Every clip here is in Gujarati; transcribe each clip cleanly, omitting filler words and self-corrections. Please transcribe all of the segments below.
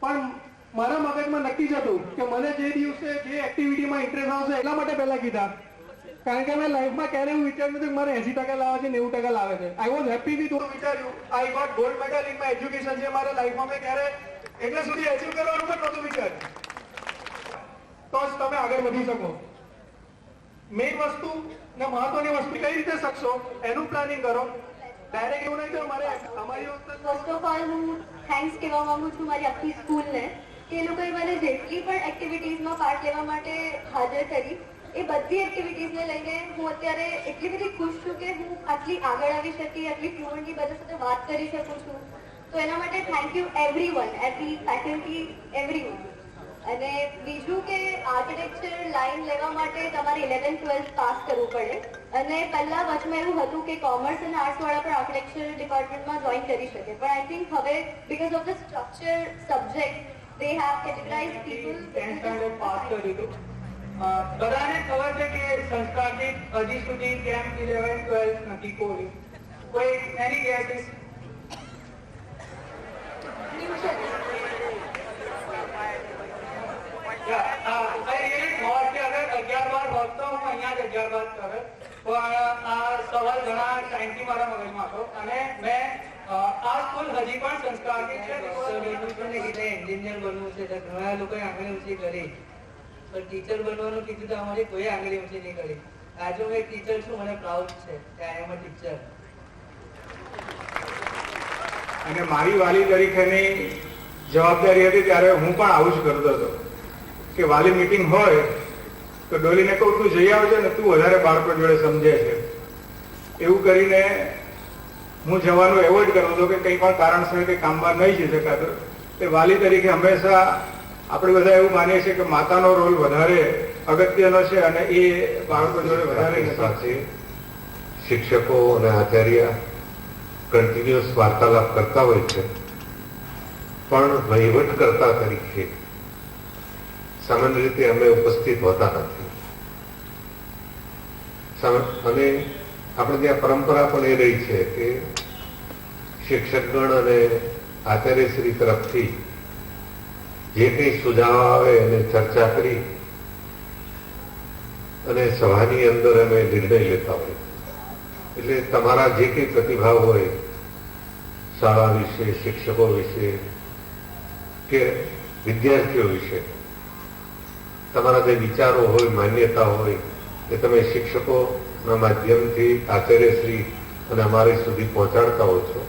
પણ મારા મગજમાં નક્કી જ હતું કે મને જે દિવસે જે એક્ટિવિટીમાં ઇન્ટરેસ્ટ આવશે એટલા માટે પહેલા કીધા, કારણ કે મેં લાઈફમાં ક્યારેય એવું વિચાર્યું નથી કે મારે 80% લાવે છે 90% લાવે છે. I was happy with what વિચાર્યું. I got gold medal in my education છે મારા લાઈફમાં. મેં ક્યારે એટલે સુધી અચીવ કરવાનું પણ નહોતું વિચાર્યું. તો જ તમે આગળ વધી શકો. મેઇન વસ્તુ ને મહત્વની વસ્તુ કઈ રીતે શકશો એનું પ્લાનિંગ કરો. ડાયરેક્ટ એવું નહીં કે મારે અમારી વખતે ફર્સ્ટ ઓફ ઓલ હું થેન્ક્સ કહેવા માંગુ છું મારી આખી સ્કૂલને કે એ લોકોએ મને જેટલી પણ એક્ટિવિટીઝમાં પાર્ટ લેવા માટે હાજર કરી એ બધી એક્ટિવિટીઝને લઈને હું અત્યારે એટલી બધી ખુશ છું કે હું આટલી આગળ આવી શકી, આટલી ફ્લુઅન્ટલી બધા સાથે વાત કરી શકું છું. તો એના માટે thank you everyone, every faculty, everyone. અને બીજું કે આર્કિટેક્ચર લાઈન લેવા માટે તમારે 11th-12th પાસ કરવું પડે. અને પહેલા વચમાં એવું હતું કે કોમર્સ અને આર્ટ્સ વાળા પણ આર્કિટેક્ચર ડિપાર્ટમેન્ટમાં જોઈન કરી શકે, પણ આઈ થિંક હવે because of the structure subject they have categorise people. 10th standard pass કર્યું હતું. બધાને ખબર છે કે સંસ્કારથી હજી સુધી કેમ 11th-12th નથી ખોલ્યું. કોઈ એની ગેસ સવાલ ઘણા ટાઈમથી મારા મગજમાં હતો અને મેં આ સ્કૂલ હજી પણ સંસ્કારની છે. એન્જિનિયર બનવું છે તો ઘણા લોકોએ આંગળી ઊંચી કરી, પણ ટીચર બનવાનું કીધું તો અમારી કોઈ આંગળી ઊંચી નહીં કરી. આજે હું એક ટીચર છું, મને પ્રાઉડ છે કે આઈ એમ અ ટીચર. અને મારી વાલી તરીકેની જવાબદારી હતી ત્યારે હું પણ આવું જ કરતો હતો કે વાલી મીટિંગ હોય તો ડોલીને કહું તું જઈ આવજે ને, તું વધારે બાળકો જોડે સમજે છે. એવું કરીને હું જવાનું એવોઇડ કરતો હતો કે કંઈ પણ કારણસર કે કામમાં નહીં જઈ શકાતો. તે વાલી તરીકે હંમેશા આપણે બધા એવું માનીએ છીએ કે માતાનો રોલ વધારે અગત્યનો છે અને એ બાળકો જોડે વધારે સાથે શિક્ષકો અને આચાર્ય કન્ટિન્યુઅસ વાર્તાલાપ કરતા હોય છે, પણ વહીવટકર્તા તરીકે સામાન્ય રીતે અમે ઉપસ્થિત હોતા નથી. અને આપણે ત્યાં પરંપરા પણ એ રહી છે કે શિક્ષકગણ અને આચાર્યશ્રી તરફથી જે કંઈ સુઝાવ આવે એને ચર્ચા કરી અને સભાની અંદર અમે નિર્ણય લેતા હોય. એટલે તમારા જે કંઈ પ્રતિભાવ હોય શાળા વિશે, શિક્ષકો વિશે કે વિદ્યાર્થીઓ વિશે, તમારા જે વિચારો હોય, માન્યતા હોય એ તમે શિક્ષકોના માધ્યમથી આચાર્યશ્રી અને અમારી સુધી પહોંચાડતા હો છો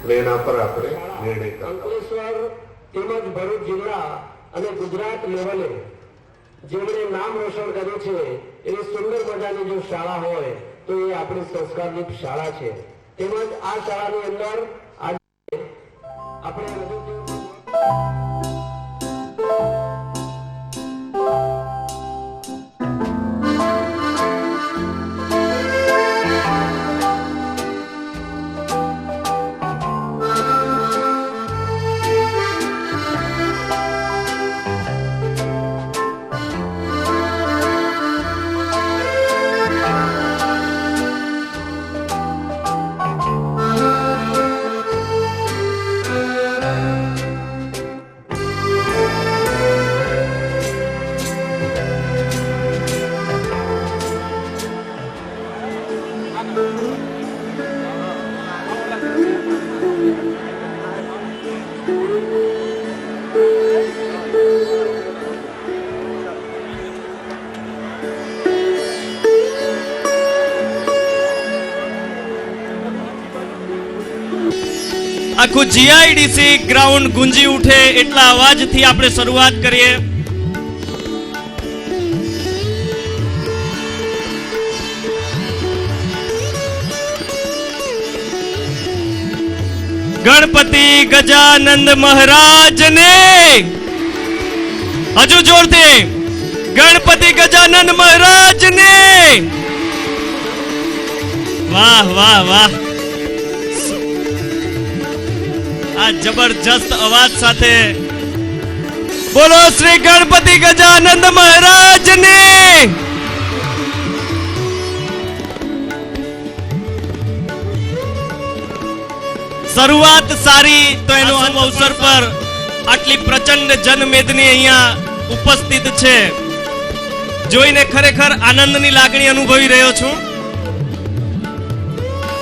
અને એના પર આપણે નિર્ણય કરતા. અંકલેશ્વર તેમજ ભરૂચ જિલ્લા અને ગુજરાત લેવલે જેમણે નામ રોશન કર્યું છે એવી સુંદર મજાની જો શાળા હોય તો એ આપણી સંસ્કારની શાળા છે. તેમજ આ શાળાની અંદર આજે આપણે આખું જીઆઈડીસી ગ્રાઉન્ડ ગુંજી ઉઠે એટલા અવાજથી આપણે શરૂઆત કરીએ. ગણપતિ ગજાનંદ મહારાજને હજુ જોરથી ગણપતિ ગજાનંદ મહારાજને. વાહ વાહ વાહ, આ જબરજસ્ત અવાજ સાથે બોલો શ્રી ગણપતિ ગજાનંદ મહારાજને. શરૂઆત સારી તો એનો અવસર પર આટલી પ્રચંડ જનમેદની અહીંયા ઉપસ્થિત છે, જોઈને ખરેખર આનંદની લાગણી અનુભવી રહ્યો છું.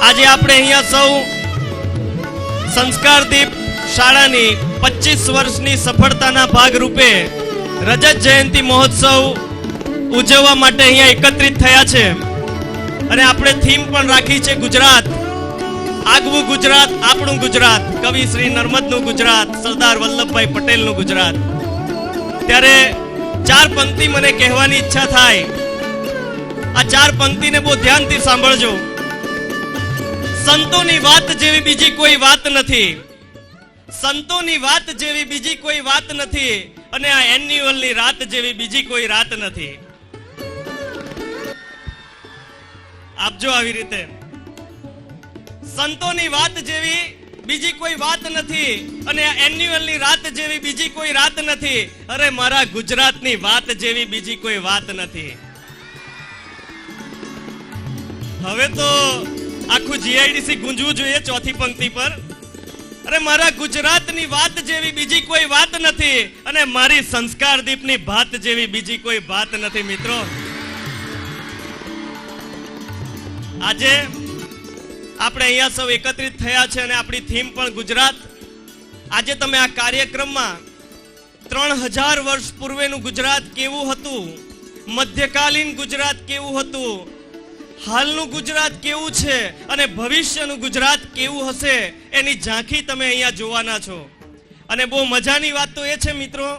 આજે આપણે અહીંયા સૌ સંસ્કારદીપ શાળાની 25 વર્ષની સફળતાના ભાગરૂપે રજત જયંતિ મહોત્સવ ઉજવવા માટે અહીંયા એકત્રિત થયા છે. અને આપણે થીમ પણ રાખી છે ગુજરાત, આગવું ગુજરાત, આપણું ગુજરાત, કવિ શ્રી નર્મદનું ગુજરાત, સરદાર વલ્લભભાઈ પટેલનું ગુજરાત. ત્યારે 4 પંક્તિ મને કહેવાની ઈચ્છા થાય. આ 4 પંક્તિને બહુ ધ્યાનથી સાંભળજો. સંતોની વાત જેવી બીજી કોઈ વાત નથી, સંતોની વાત જેવી બીજી કોઈ વાત નથી, અને આ એન્યુઅલની રાત જેવી બીજી કોઈ રાત નથી. આપજો આવી રીતે. સંતોની વાત જેવી બીજી કોઈ વાત નથી, અને આ એન્યુઅલની રાત જેવી બીજી કોઈ રાત નથી. અરે મારા ગુજરાતની વાત જેવી બીજી કોઈ વાત નથી. હવે તો આખું જીઆઈડીસી ગુંજવું જોઈએ ચોથી પંક્તિ પર. અરે મારા ગુજરાતની વાત જેવી બીજી કોઈ વાત નથી, અને મારી સંસ્કારદીપની ભાત જેવી બીજી કોઈ વાત નથી. મિત્રો, આજે આપણે અહીંયા સૌ એકત્રિત થયા છે અને આપણી થીમ પણ ગુજરાત. આજે તમે આ કાર્યક્રમમાં 3000 વર્ષ પૂર્વેનું ગુજરાત કેવું હતું, મધ્યકાલીન ગુજરાત કેવું હતું, હાલનું ગુજરાત કેવું છે અને ભવિષ્યનું ગુજરાત કેવું હશે એની ઝાંખી તમે અહીંયા જોવાના છો. અને બહુ મજાની વાત તો એ છે મિત્રો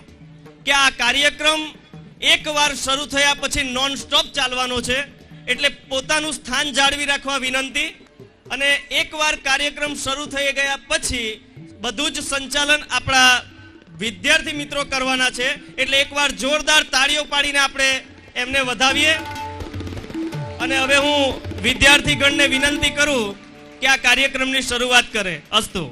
કે આ કાર્યક્રમ એકવાર શરૂ થયા પછી નોન સ્ટોપ ચાલવાનો છે, એટલે પોતાનું સ્થાન જાળવી રાખવા વિનંતી. અને એકવાર કાર્યક્રમ શરૂ થઈ ગયા પછી બધું જ સંચાલન આપણા વિદ્યાર્થી મિત્રો કરવાના છે, એટલે એકવાર જોરદાર તાળીઓ પાડીને આપણે એમને વધાવીએ. અને હવે હું વિદ્યાર્થી ગણને વિનંતી કરું કે આ કાર્યક્રમની શરૂઆત કરે. અસ્તુ.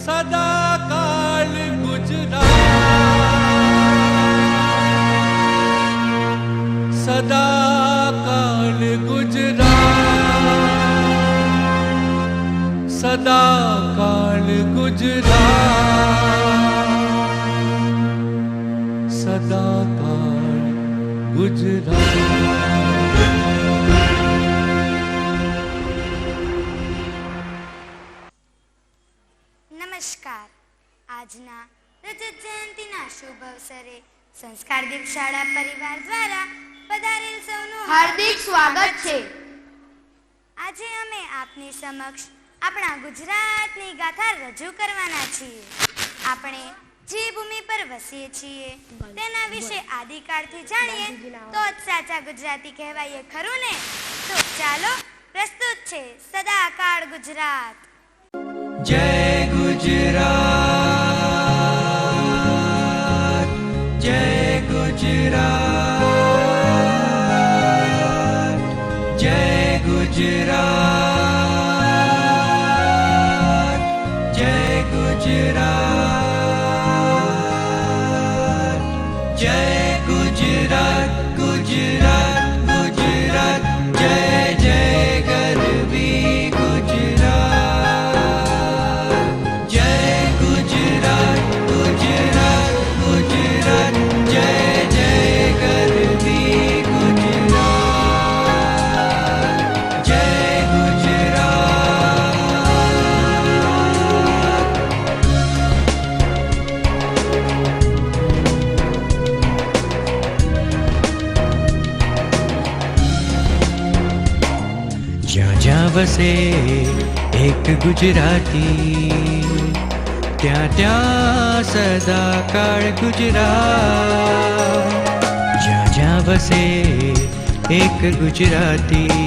સદાકાળ ગુજરાત, સદાકાળ ગુજરાત, સદાકાળ ગુજરાત, સદાકાળ ગુજરાત. નમસ્કાર. આજના રજત જયંતિના શુભ અવસરે સંસ્કારદીપ શાળા પરિવાર દ્વારા પધારેલ સૌનું હાર્દિક સ્વાગત છે. આજે અમે આપની સમક્ષ આપણા ગુજરાતની ગાથા રજૂ કરવાના છીએ. આપણે જે ભૂમિ પર વસીએ છીએ તેના વિશે આદિકાળથી જાણીએ તો જ સાચા ગુજરાતી કહેવાય, ખરું ને? તો ચાલો, પ્રસ્તુત છે સદાકાળ ગુજરાત. જય ગુજરાત, જય ગુજરાત, જય ગુજરાત, જય ગુજરાત, જય ગુજરાત, ગુજરાત, ગુજરાત, જય જય ગરવી ગુજરાત, જય ગુજરાત. વસે એક ગુજરાતી, ત્યાં ત્યાં સદાકાળ ગુજરાત. જ્યાં જ્યાં વસે એક ગુજરાતી,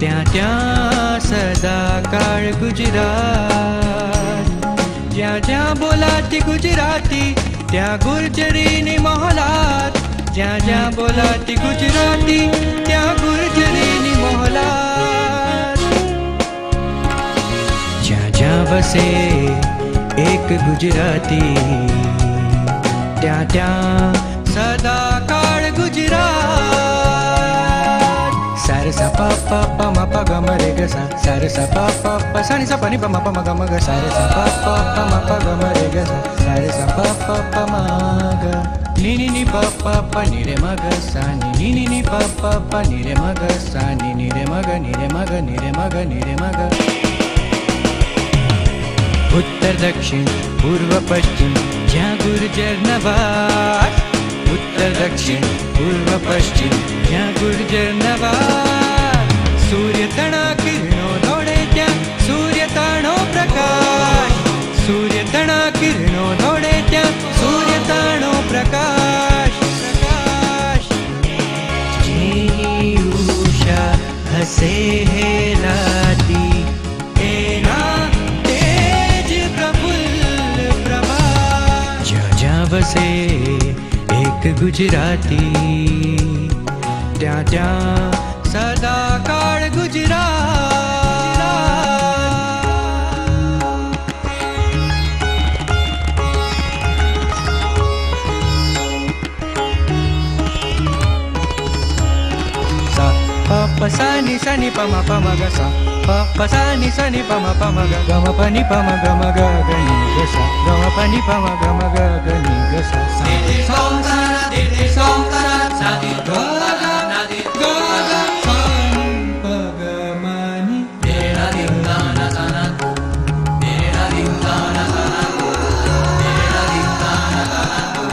ત્યાં ત્યાં સદાકાળ ગુજરાત. જ્યાં જ્યાં બોલાતી ગુજરાતી, ત્યાં ગુર્જરીની મોહલાત. જ્યાં જ્યાં બોલાતી ગુજરાતી, ત્યાં ગુર્જરીની મોહલાત. જ્યાં જ્યાં વસે એક ગુજરાતી, ત્યાં ત્યાં સદાકાળ ગુજરાત. સારે સા પા પા પા મા પા ગ મ રે ગ સા, સારે સા પા પા પા સા ની સા પા ની પા મા પા મા ગ મ ગ, સારે સા પા પા પા મા પા ગ મ રે ગ સા, સારે સા પા પા પા મા ગ ની ની ની પા પા પા ની રે મા ગ સા ની ની ની પા પા પા ની રે મા ગ સા ની રે મા ગ ની રે મા ગ ની રે મા ગ ની રે મા ગ. ઉત્તર દક્ષિણ પૂર્વ પશ્ચિમ જ્યાં ગુર્જર નવાસ. ઉત્તર દક્ષિણ પૂર્વ પશ્ચિમ જ્યાં ગુર્જર નવાસ. સૂર્ય તણા કિરણો દોડે ત્યાં સૂર્ય તાણો પ્રકાશ. સૂર્ય તણા કિરણો દોડે ત્યાં સૂર્ય તાણો પ્રકાશ. પ્રકાશ જેની ઉષા હસે હેલાતી, એના તેજ પ્રફુલ્લ પ્રભા. જ્યાં જ્યાં વસે એક ગુજરાતી, ત્યાં ત્યાં સદાકાળ ગુજરાત. સા પ પ સા ની સા ની પ મ પ મ ગ સા, પ પ સા ની સા ની પ મ પ મ ગ, ગ મ પ ની પ મ ગ મ ગ ગ ની ગ સા, ગ મ પ ની પ મ ગ મ ગ ગ ની ગ સા. સા સોમ તારા દે દે સોમ તારા સા દે ગ ગ ના દે ગ ગ સોમ પ ગ મ ની દે ના દે ના ના સા ના દે ના દે ના ના સા ના દે ના દે ના ના સા ના.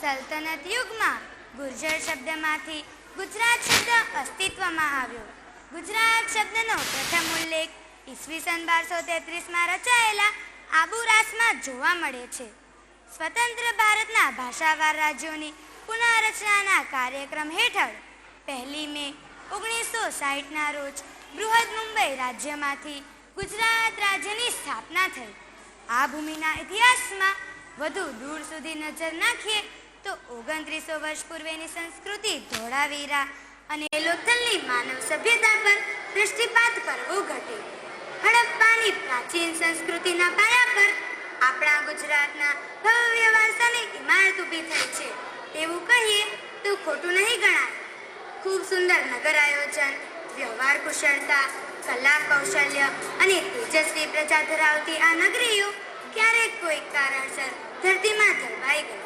સલ્તનત યુગમાં ગુર્જર શબ્દમાંથી ગુજરાત શબ્દ અસ્તિત્વમાં આવ્યો. ગુજરાત શબ્દનો પ્રથમ ઉલ્લેખ ઈસવીસન 1233માં રચાયેલા આબુરાસમાં જોવા મળે છે. સ્વતંત્ર ભારતના ભાષાવાર રાજ્યોની પુનઃરચનાના કાર્યક્રમ હેઠળ 1 મે 1960ના રોજ બૃહદ મુંબઈ રાજ્યમાંથી ગુજરાત રાજ્યની સ્થાપના થઈ. આ ભૂમિના ઇતિહાસમાં વધુ દૂર સુધી નજર નાખીએ તો 2900 વર્ષ પૂર્વેની સંસ્કૃતિ ધોળાવીરા અને લોથલની માનવ સભ્યતા પર દૃષ્ટિપાત કરવો ઘટે. હડપ્પાની પ્રાચીન સંસ્કૃતિના પાયા પર આપણા ગુજરાતના ભવ્ય વારસાની ઇમારત ઊભી થઈ છે તેવું કહીએ તો ખોટું નહીં ગણાય. ખૂબ સુંદર નગર આયોજન, વ્યવહાર કુશળતા, કલા કૌશલ્ય અને તેજસ્વી પ્રજા ધરાવતી આ નગરીઓ ક્યારેક કોઈ કારણસર ધરતીમાં ધરવાઈ ગઈ,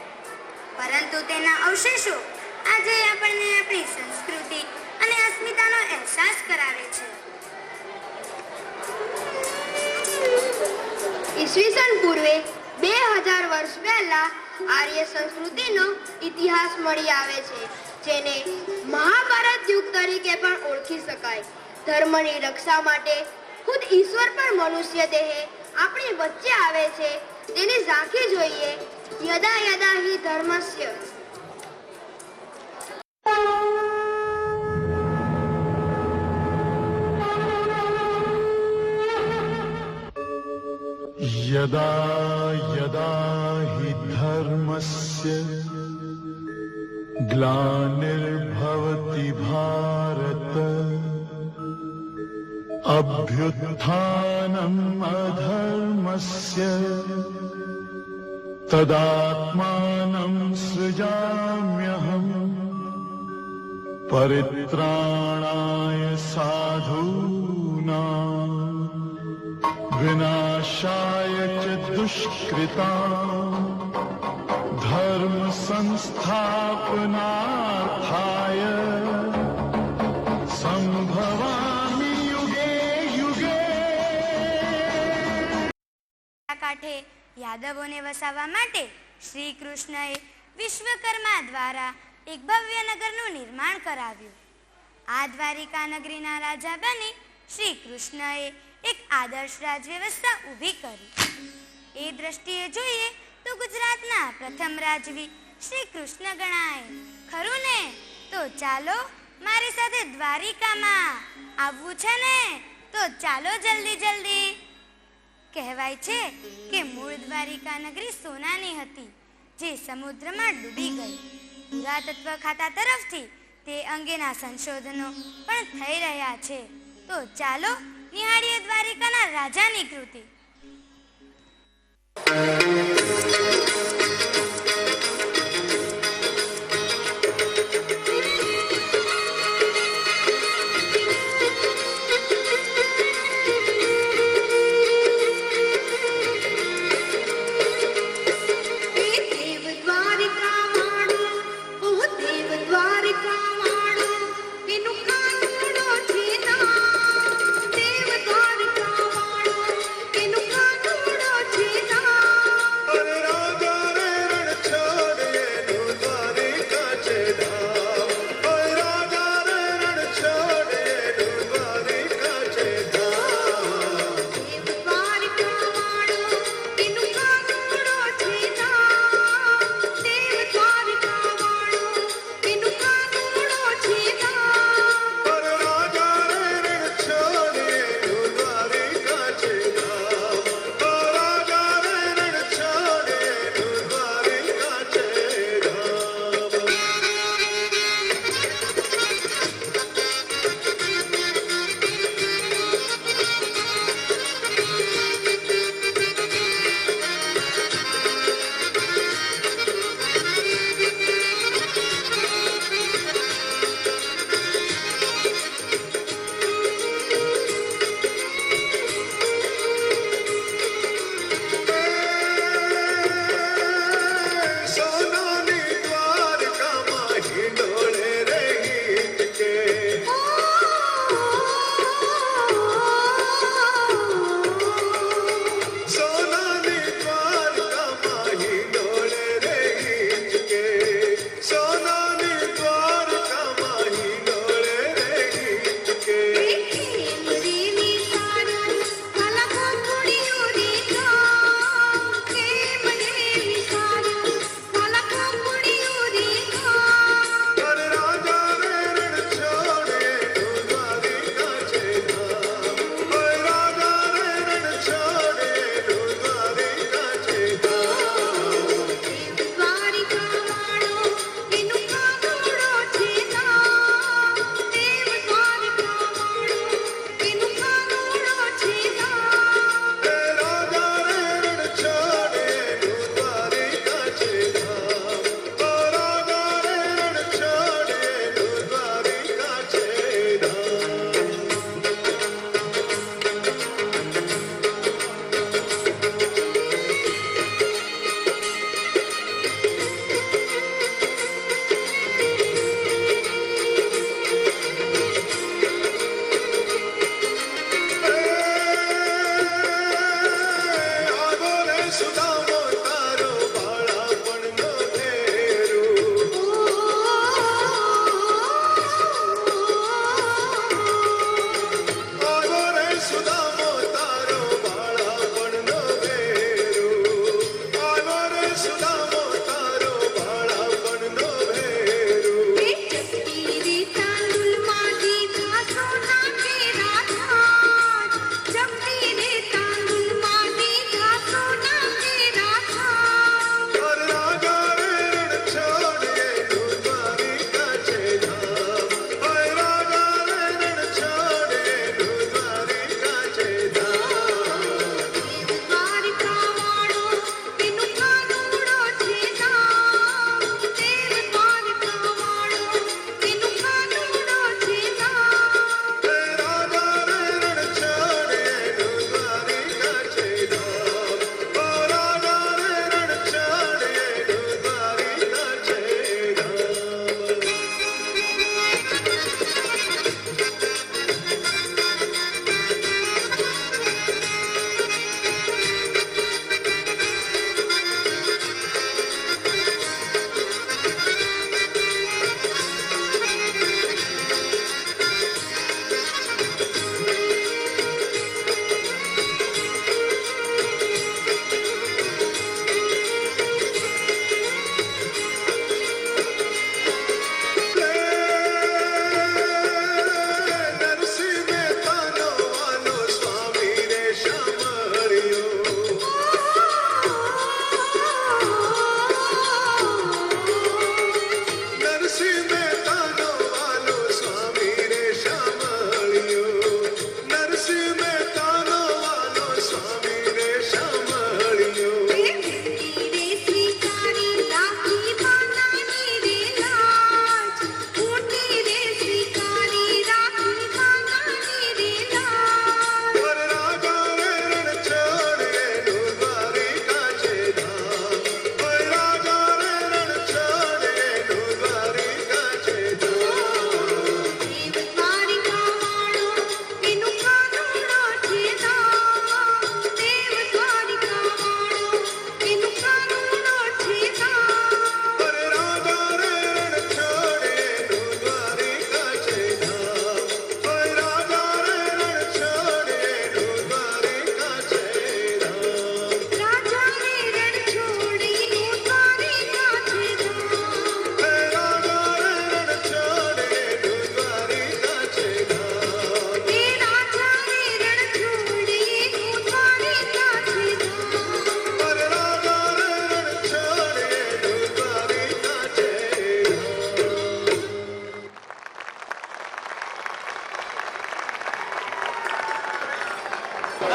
પરંતુ તેના અવશેષો આજે આપણને આપણી સંસ્કૃતિ અને અસ્મિતાનો અહેસાસ કરાવે છે. ઈસવીસન પૂર્વે 2000 વર્ષ પહેલા આર્ય સંસ્કૃતિનો ઇતિહાસ મળી આવે છે, જેને મહાભારત યુગ તરીકે પણ ઓળખી શકાય. ધર્મની રક્ષા માટે ખુદ ઈશ્વર પણ મનુષ્ય દેહે આપણી વચ્ચે આવે છે, તેની ઝાંખી જોઈએ. યદા યદા હિ ધર્મસ્ય. यदा यदा हि धर्मस्य ग्लानिर्भवति भारत अभ्युत्थानम् अधर्मस्य तदात्मानं सृजाम्यहम् परित्राणाय साधूनां विनाशाय च दुष्कृतां धर्म संस्थापनार्थाय संभवामि युगे युगे. કાંઠે યાદવોને વસાવવા માટે શ્રી કૃષ્ણએ વિશ્વકર્મા દ્વારા એક ભવ્ય નગરનું નિર્માણ કરાવ્યું. આ દ્વારિકા નગરીના રાજા બની શ્રી કૃષ્ણએ એક આદર્શ રાજ વ્યવસ્થા ઊભી કરી. એ દ્રષ્ટિએ જોઈએ તો ગુજરાતના પ્રથમ રાજવી શ્રી કૃષ્ણ ગણાય. ખરું ને? તો ચાલો મારી સાથે દ્વારિકામાં આવવું છે ને? તો ચાલો જલ્દી જલ્દી. કહેવાય છે કે મૂળ દ્વારિકા નગરી સોનાની હતી, જે સમુદ્રમાં ડૂબી ગઈ. પુરાતત્વ ખાતા તરફથી તે અંગેના સંશોધનો પણ થઈ રહ્યા છે. તો ચાલો નિહાળીએ દ્વારિકાના રાજાની કૃતિ.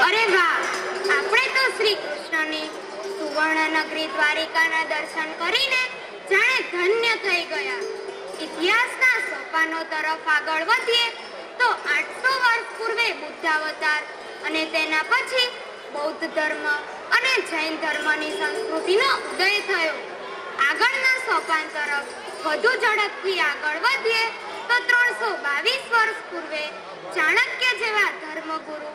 અરે વાહ, આપણે તો શ્રી કૃષ્ણની સુવર્ણ નગરી દ્વારિકાના દર્શન કરીને જાણે ધન્ય થઈ ગયા. ઇતિહાસના સોપાનો તરફ આગળ વધીએ તો 800 વર્ષ પૂર્વે બુદ્ધાવતાર અને તેના પછી બૌદ્ધ ધર્મ અને જૈન ધર્મની સંસ્કૃતિનો ઉદય થયો. આગળના સોપાન તરફ વધુ ઝડપથી આગળ વધીએ તો 322 વર્ષ પૂર્વે ચાણક્ય જેવા ધર્મગુરુ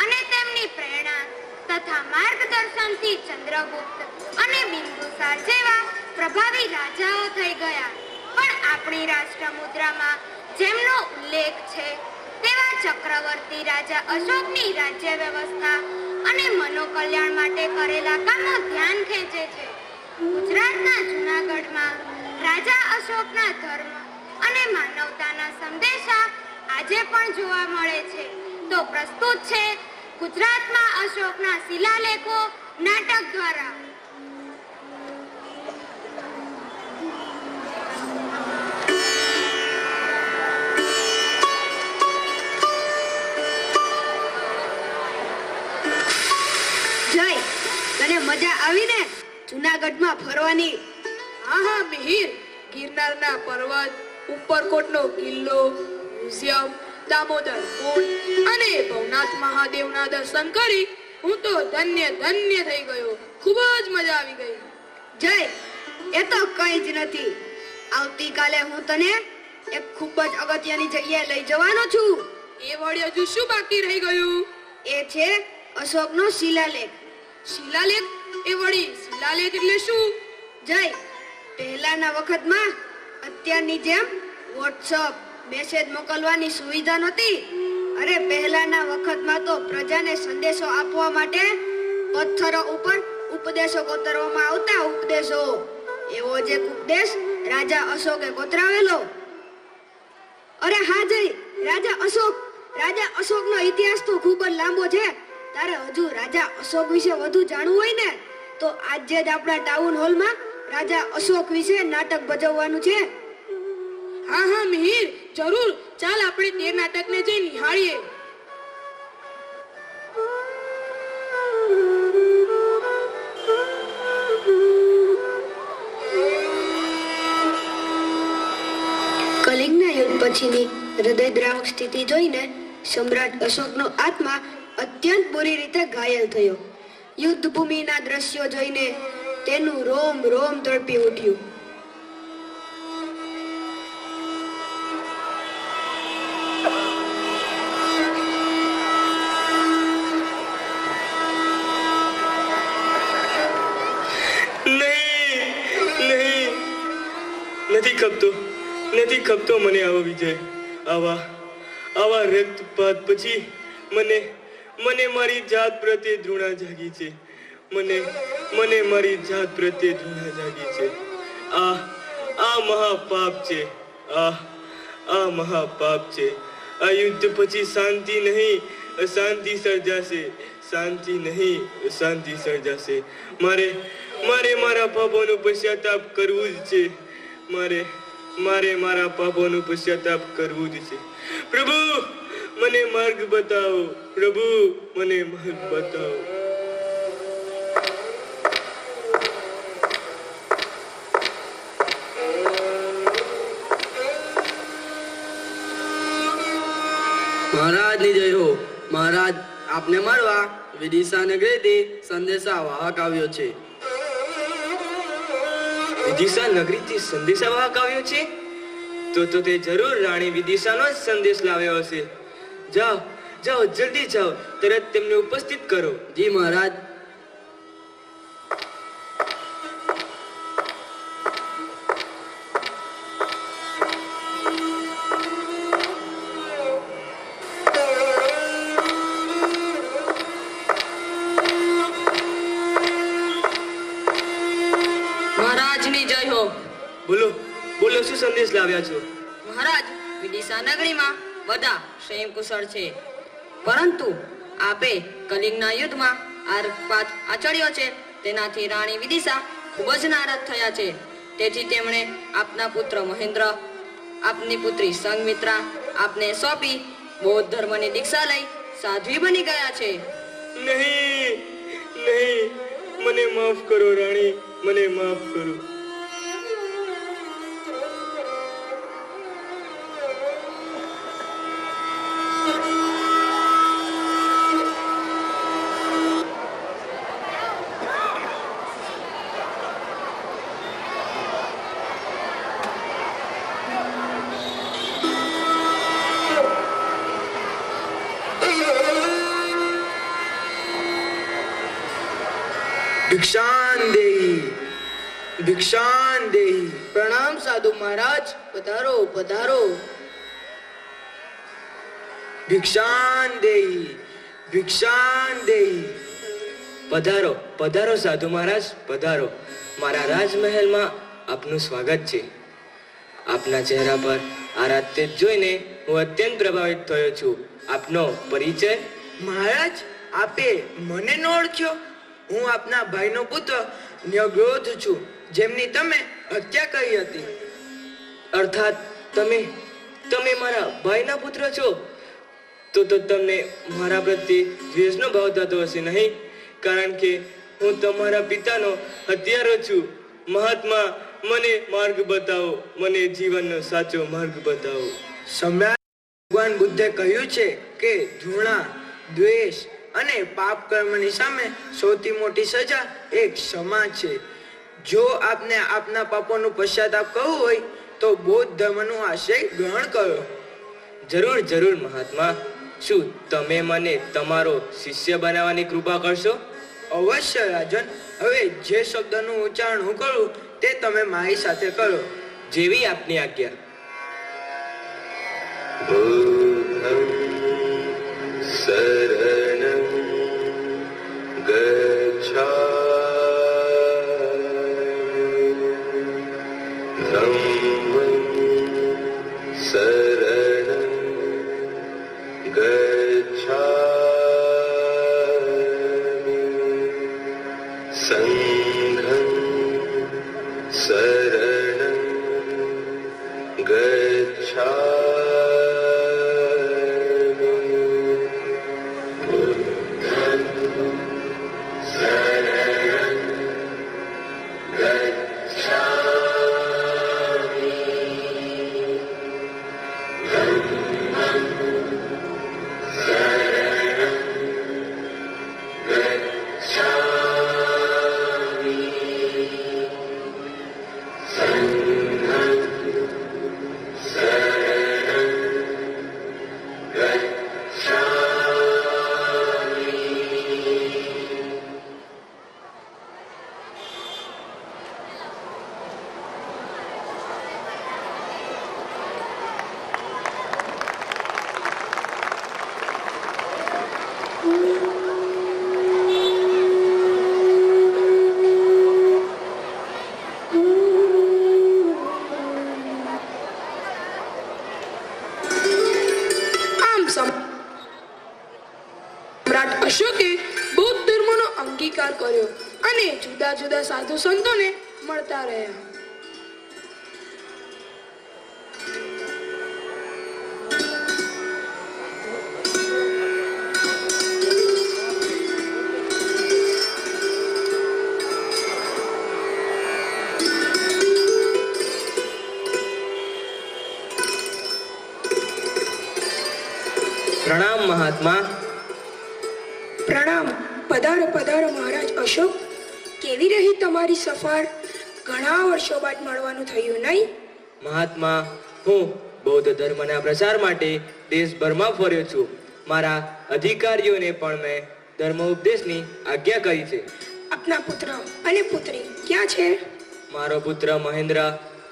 અને તેમની પ્રેરણા તથા માર્ગદર્શનથી ચંદ્રગુપ્ત અને બિંદુસાર જેવા પ્રભાવી રાજાઓ થઈ ગયા. પણ આપણી રાષ્ટ્ર મુદ્રામાં જેમનો ઉલ્લેખ છે તેવા ચક્રવર્તી રાજા અશોકની રાજ્ય વ્યવસ્થા અને મનોકલ્યાણ માટે કરેલા કામો ધ્યાન ખેંચે છે. ગુજરાતના જૂનાગઢમાં રાજા અશોકના ધર્મ અને માનવતાના સંદેશા આજે પણ જોવા મળે છે. તો પ્રસ્તુત છે ગુજરાતમાં અશોકના શિલાલેખો નાટક દ્વારા. જય, તને મજા આવી ને જૂનાગઢમાં ફરવાની? હા હા મિહિર, ગિરનારના પર્વત, ઉપરકોટનો કિલ્લો, મ્યુઝિયમ, દામોદર કુંડ અને ભવનાથ મહાદેવના દર્શન કરી હું તો ધન્ય ધન્ય થઈ ગયો. ખૂબ જ મજા આવી ગઈ. જય, એ તો કંઈ જ નથી. આવતીકાલે હું તને એક ખૂબ જ અગત્યની જગ્યાએ લઈ જવાનો છું. એ વળી હજુ શું બાકી રહી ગયું? એ છે અશોકનો શિલાલેખ. શિલાલેખ? એ વળી શિલાલેખ એટલે શું? જય, પહેલાના વખતમાં અત્યારની જેમ વોટ્સઅપ મેસેજ મોકલવાની સુવિધા નહોતી. અરે પહેલાના વખતમાં તો પ્રજાને સંદેશો આપવા માટે પથ્થરો ઉપર ઉપદેશો કોતરવામાં આવતા. ઉપદેશો, એવો જ એક ઉપદેશ રાજા અશોકે કોતરાવેલો. અરે હા જય, રાજા અશોકનો ઇતિહાસ તો ખૂબ જ લાંબો છે. તારે હજુ રાજા અશોક વિશે વધુ જાણવું હોય ને તો આજે જ આપણા ટાઉન હોલમાં રાજા અશોક વિશે નાટક ભજવવાનું છે. હા હા મિહિર, જરૂર. ચાલ આપણે તે નાટકને જઈ નિહાળીએ. કલિંગના યુદ્ધ પછીની હૃદયદ્રાવક સ્થિતિ જોઈને સમ્રાટ અશોકનો આત્મા અત્યંત બુરી રીતે ઘાયલ થયો. યુદ્ધ ભૂમિના દ્રશ્યો જોઈને તેનું રોમ રોમ તડપી ઉઠ્યું. નથી ખપતો મને આવો વિજય. આવા રક્તપાત પછી મને મારી જાત પ્રત્યે ધૃણા જાગી છે. મને મારી જાત પ્રત્યે ધૃણા જાગી છે. આ મહાપાપ છે. આ મહાપાપ છે. આ યુદ્ધ પછી શાંતિ નહીં અશાંતિ સર્જાશે. શાંતિ નહીં અશાંતિ સર્જાશે. મારે મારા પાપોનું પશ્ચાતાપ કરવું જ છે. મારે મારા પાપોનું પશ્ચાતાપ કરવું જ છે. પ્રભુ મને માર્ગ બતાવો. પ્રભુ મને માર્ગ બતાવો. મહારાજની જય હો. મહારાજ, આપને મળવા વિદિશા નગરીથી સંદેશા વાહક આવ્યો છે. વિદિશા નગરીથી સંદેશા વાહક આવ્યો છે? તો તે જરૂર રાણી વિદિશાનો જ સંદેશ લાવ્યો હશે. જાઓ જલ્દી જાઓ, તરત તેમને ઉપસ્થિત કરો. જી મહારાજ. મહારાજની જય હો. બોલો શું સંદેશ લાવ્યા છો? મહારાજ, વિદિશા નગરીમાં બધા ક્ષેમ કુશળ છે, પરંતુ આપે કલિંગના યુદ્ધમાં આ રક્તપાત આચર્યો છે તેનાથી રાણી વિદિશા ખૂબ જ નારાજ થયા છે. તેથી તેમણે આપના પુત્ર મહેન્દ્ર, આપની પુત્રી સંઘમિત્રા આપને સોંપી બૌદ્ધ ધર્મની દીક્ષા લઈ સાધ્વી બની ગયા છે. નહીં નહીં, મને માફ કરો રાણી, મને માફ કરો. ભિક્ષાન દેહી, ભિક્ષાન દેહી. પ્રણામ સાધુ મહારાજ, પધારો પધારો. ભિક્ષાન દેહી, ભિક્ષાન દેહી. પધારો પધારો સાધુ મહારાજ, પધારો. મારા રાજમહેલમાં આપનું સ્વાગત છે. આપના ચહેરા પર આરાધ્ય જોઈને હું અત્યંત પ્રભાવિત થયો છું. આપનો પરિચય? મહારાજ, આપે મને ન ઓળખ્યો? હું આપના ભાઈનો પુત્ર ન્યગ્રોધ છું, જેમની તમે હત્યા કરી હતી. અર્થાત તમે મારા ભાઈના પુત્ર છો? તો તમને મારા પ્રત્યે દ્વેષનો ભાવ થતો હશે નહીં? કારણ કે હું તમારા પિતાનો હત્યારો છું. મહાત્મા, મને માર્ગ બતાવો, મને જીવનનો સાચો માર્ગ બતાવો. સમ્રાટ ભગવાન બુદ્ધે કહ્યું છે કે ઘૃણા, દ્વેષ અને પાપ કર્મની સામે સૌથી મોટી સજા એક ક્ષમા છે. જો આપને આપના પાપોનું પશ્ચાતાપ કરવું હોય તો બૌદ્ધ ધર્મનો આશય ગ્રહણ કરો. જરૂર જરૂર મહાત્મા. શું તમે મને તમારો શિષ્ય બનાવવાની કૃપા કરશો? અવશ્ય રાજન. હવે જે શબ્દનું ઉચ્ચારણ હું કરું તે તમે મારી સાથે કરો. જેવી આપની આજ્ઞા. શરણં ગચ્છામિ, ધમ્મં શરણં ગચ્છામિ, સંઘં શરણં ગચ્છામિ. સમ્રાટ અશોકે બૌદ્ધ ધર્મનો અંગીકાર કર્યો અને જુદા જુદા સાધુ સંતોને મળતા રહ્યા. પ્રણામ મહાત્મા. પ્રણામ. પધારો પધારો મહારાજ અશોક. કેવી રહી તમારી સફર? ઘણા વર્ષો બાદ મળવાનું થયું નહીં? મહાત્મા, હું બૌદ્ધ ધર્મના પ્રચાર માટે દેશભરમાં ફર્યો છું. મારા અધિકારીઓને પણ મેં ધર્મ ઉપદેશની આજ્ઞા કરી છે. આપના પુત્ર અને પુત્રી ક્યાં છે? મારો પુત્ર મહેન્દ્ર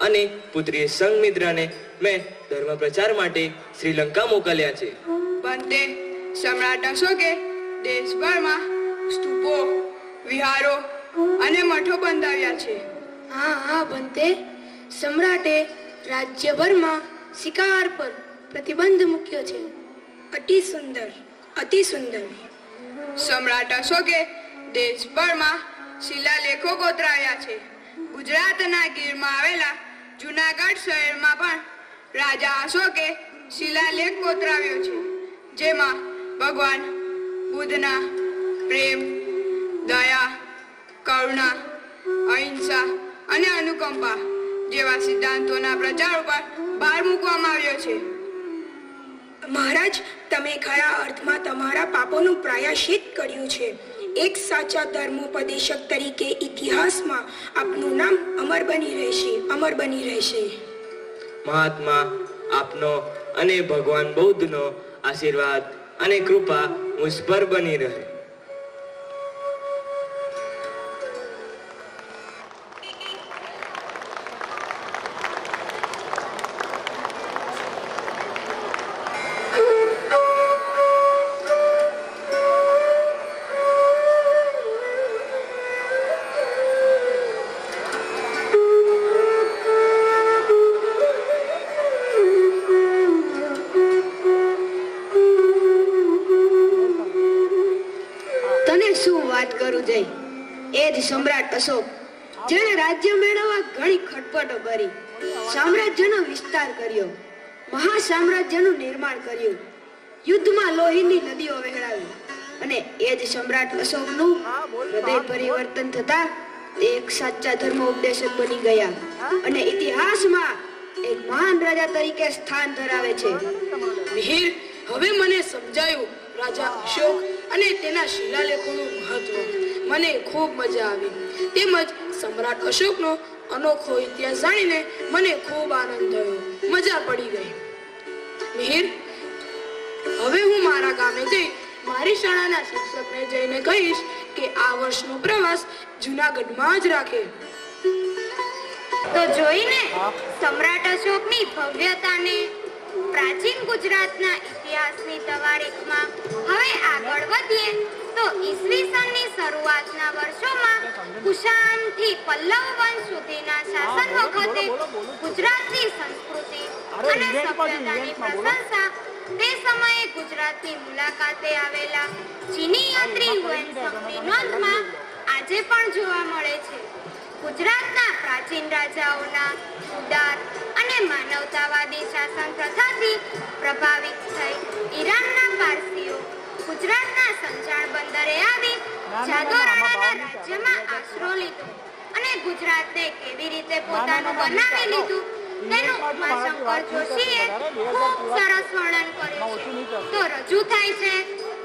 અને પુત્રી સંઘમિત્રાને મેં ધર્મ પ્રચાર માટે શ્રીલંકા મોકલ્યા છે. બંતે, સમ્રાટ અશોકે દેશભરમાં સ્તૂપો, વિહારો અને મઠો બંધાવ્યા છે. હા હા બંતે, સમ્રાટે રાજ્યભરમાં શિકાર પર પ્રતિબંધ મૂક્યો છે. અતિ સુંદર, અતિ સુંદર. સમ્રાટ અશોકે દેશભરમાં શિલાલેખો કોતરાવ્યા છે. ગુજરાતના ગીરમાં આવેલા જુનાગઢ શહેરમાં પણ રાજા અશોકે શિલાલેખ કોતરાવ્યો છે, જેમાં ભગવાન બુદ્ધના પ્રેમ, દયા, કરુણા, અહિંસા અને અનુકંપા જેવા સિદ્ધાંતોના પ્રચાર ઉપર ભાર મૂકવામાં આવ્યો છે. મહારાજ, તમે ખરા અર્થમાં તમારા પાપોનું પ્રાયશ્ચિત કર્યું છે. એક સાચા ધર્મોપદેશક તરીકે ઇતિહાસમાં આપનું નામ અમર બની રહેશે, અમર બની રહેશે. મહાત્મા, આપનો અને ભગવાન બૌદ્ધનો આશીર્વાદ અને કૃપા મુझ પર બની રહે. સમ્રાટ અશોક, જેણે રાજ્ય મેળવવા ઘણી ખટપટો કરી, સામ્રાજ્યનો વિસ્તાર કર્યો, મહાસામ્રાજ્યનું નિર્માણ કર્યું, યુદ્ધમાં લોહીની નદીઓ વહેડાવી, અને એ જ સમ્રાટ અશોકનું હૃદય પરિવર્તન થતા તે એક સાચા ધર્મ ઉપદેશક બની ગયા અને ઇતિહાસમાં એક મહાન રાજા તરીકે સ્થાન ધરાવે છે. મિહિર, હવે મને સમજાયું રાજા અશોક અને તેના શિલાલેખોનું મહત્વ. મને ખૂબ મજા આવી. તેમજ સમ્રાટ અશોકનો અનોખો ઇતિહાસ જાણીને મને ખૂબ આનંદ થયો, મજા પડી ગઈ. મિહિર, હવે હું મારા ગામે જઈ મારી શાળાના શિક્ષકને જઈને કહીશ કે આ વર્ષનો પ્રવાસ જૂનાગઢમાં જ રાખે. તો જોઈને સમ્રાટ અશોકની ભવ્યતાને, પ્રાચીન ગુજરાતના ઇતિહાસની તવારીખમાં હવે આગળ વધીએ તો ઈસવીસનની શરૂઆતના વર્ષોમાં કુષાણથી પલ્લવ વંશ સુધીના શાસન વખતે ગુજરાતની સંસ્કૃતિ અને સભ્યતાની પ્રશંસા તે સમયે ગુજરાતની મુલાકાતે આવેલા ચીની યાત્રી હુએનસાંગની નોંધમાં આજે પણ જોવા મળે છે. ગુજરાતના પ્રાચીન રાજાઓના ઉદાર અને માનવતાવાદી શાસન પ્રથાથી પ્રભાવિત થઈ ઈરાનના પારસીઓ ગુજરાતના સંજાણ બંદરે આવી જાદોરાણાના રાજ્યમાં આશરો લીધો અને ગુજરાતને કેવી રીતે પોતાનું બનાવી લીધું તેનું ઉમાશંકર જોશીએ ખૂબ સરસ વર્ણન કર્યું છે. તો રજૂ થાય છે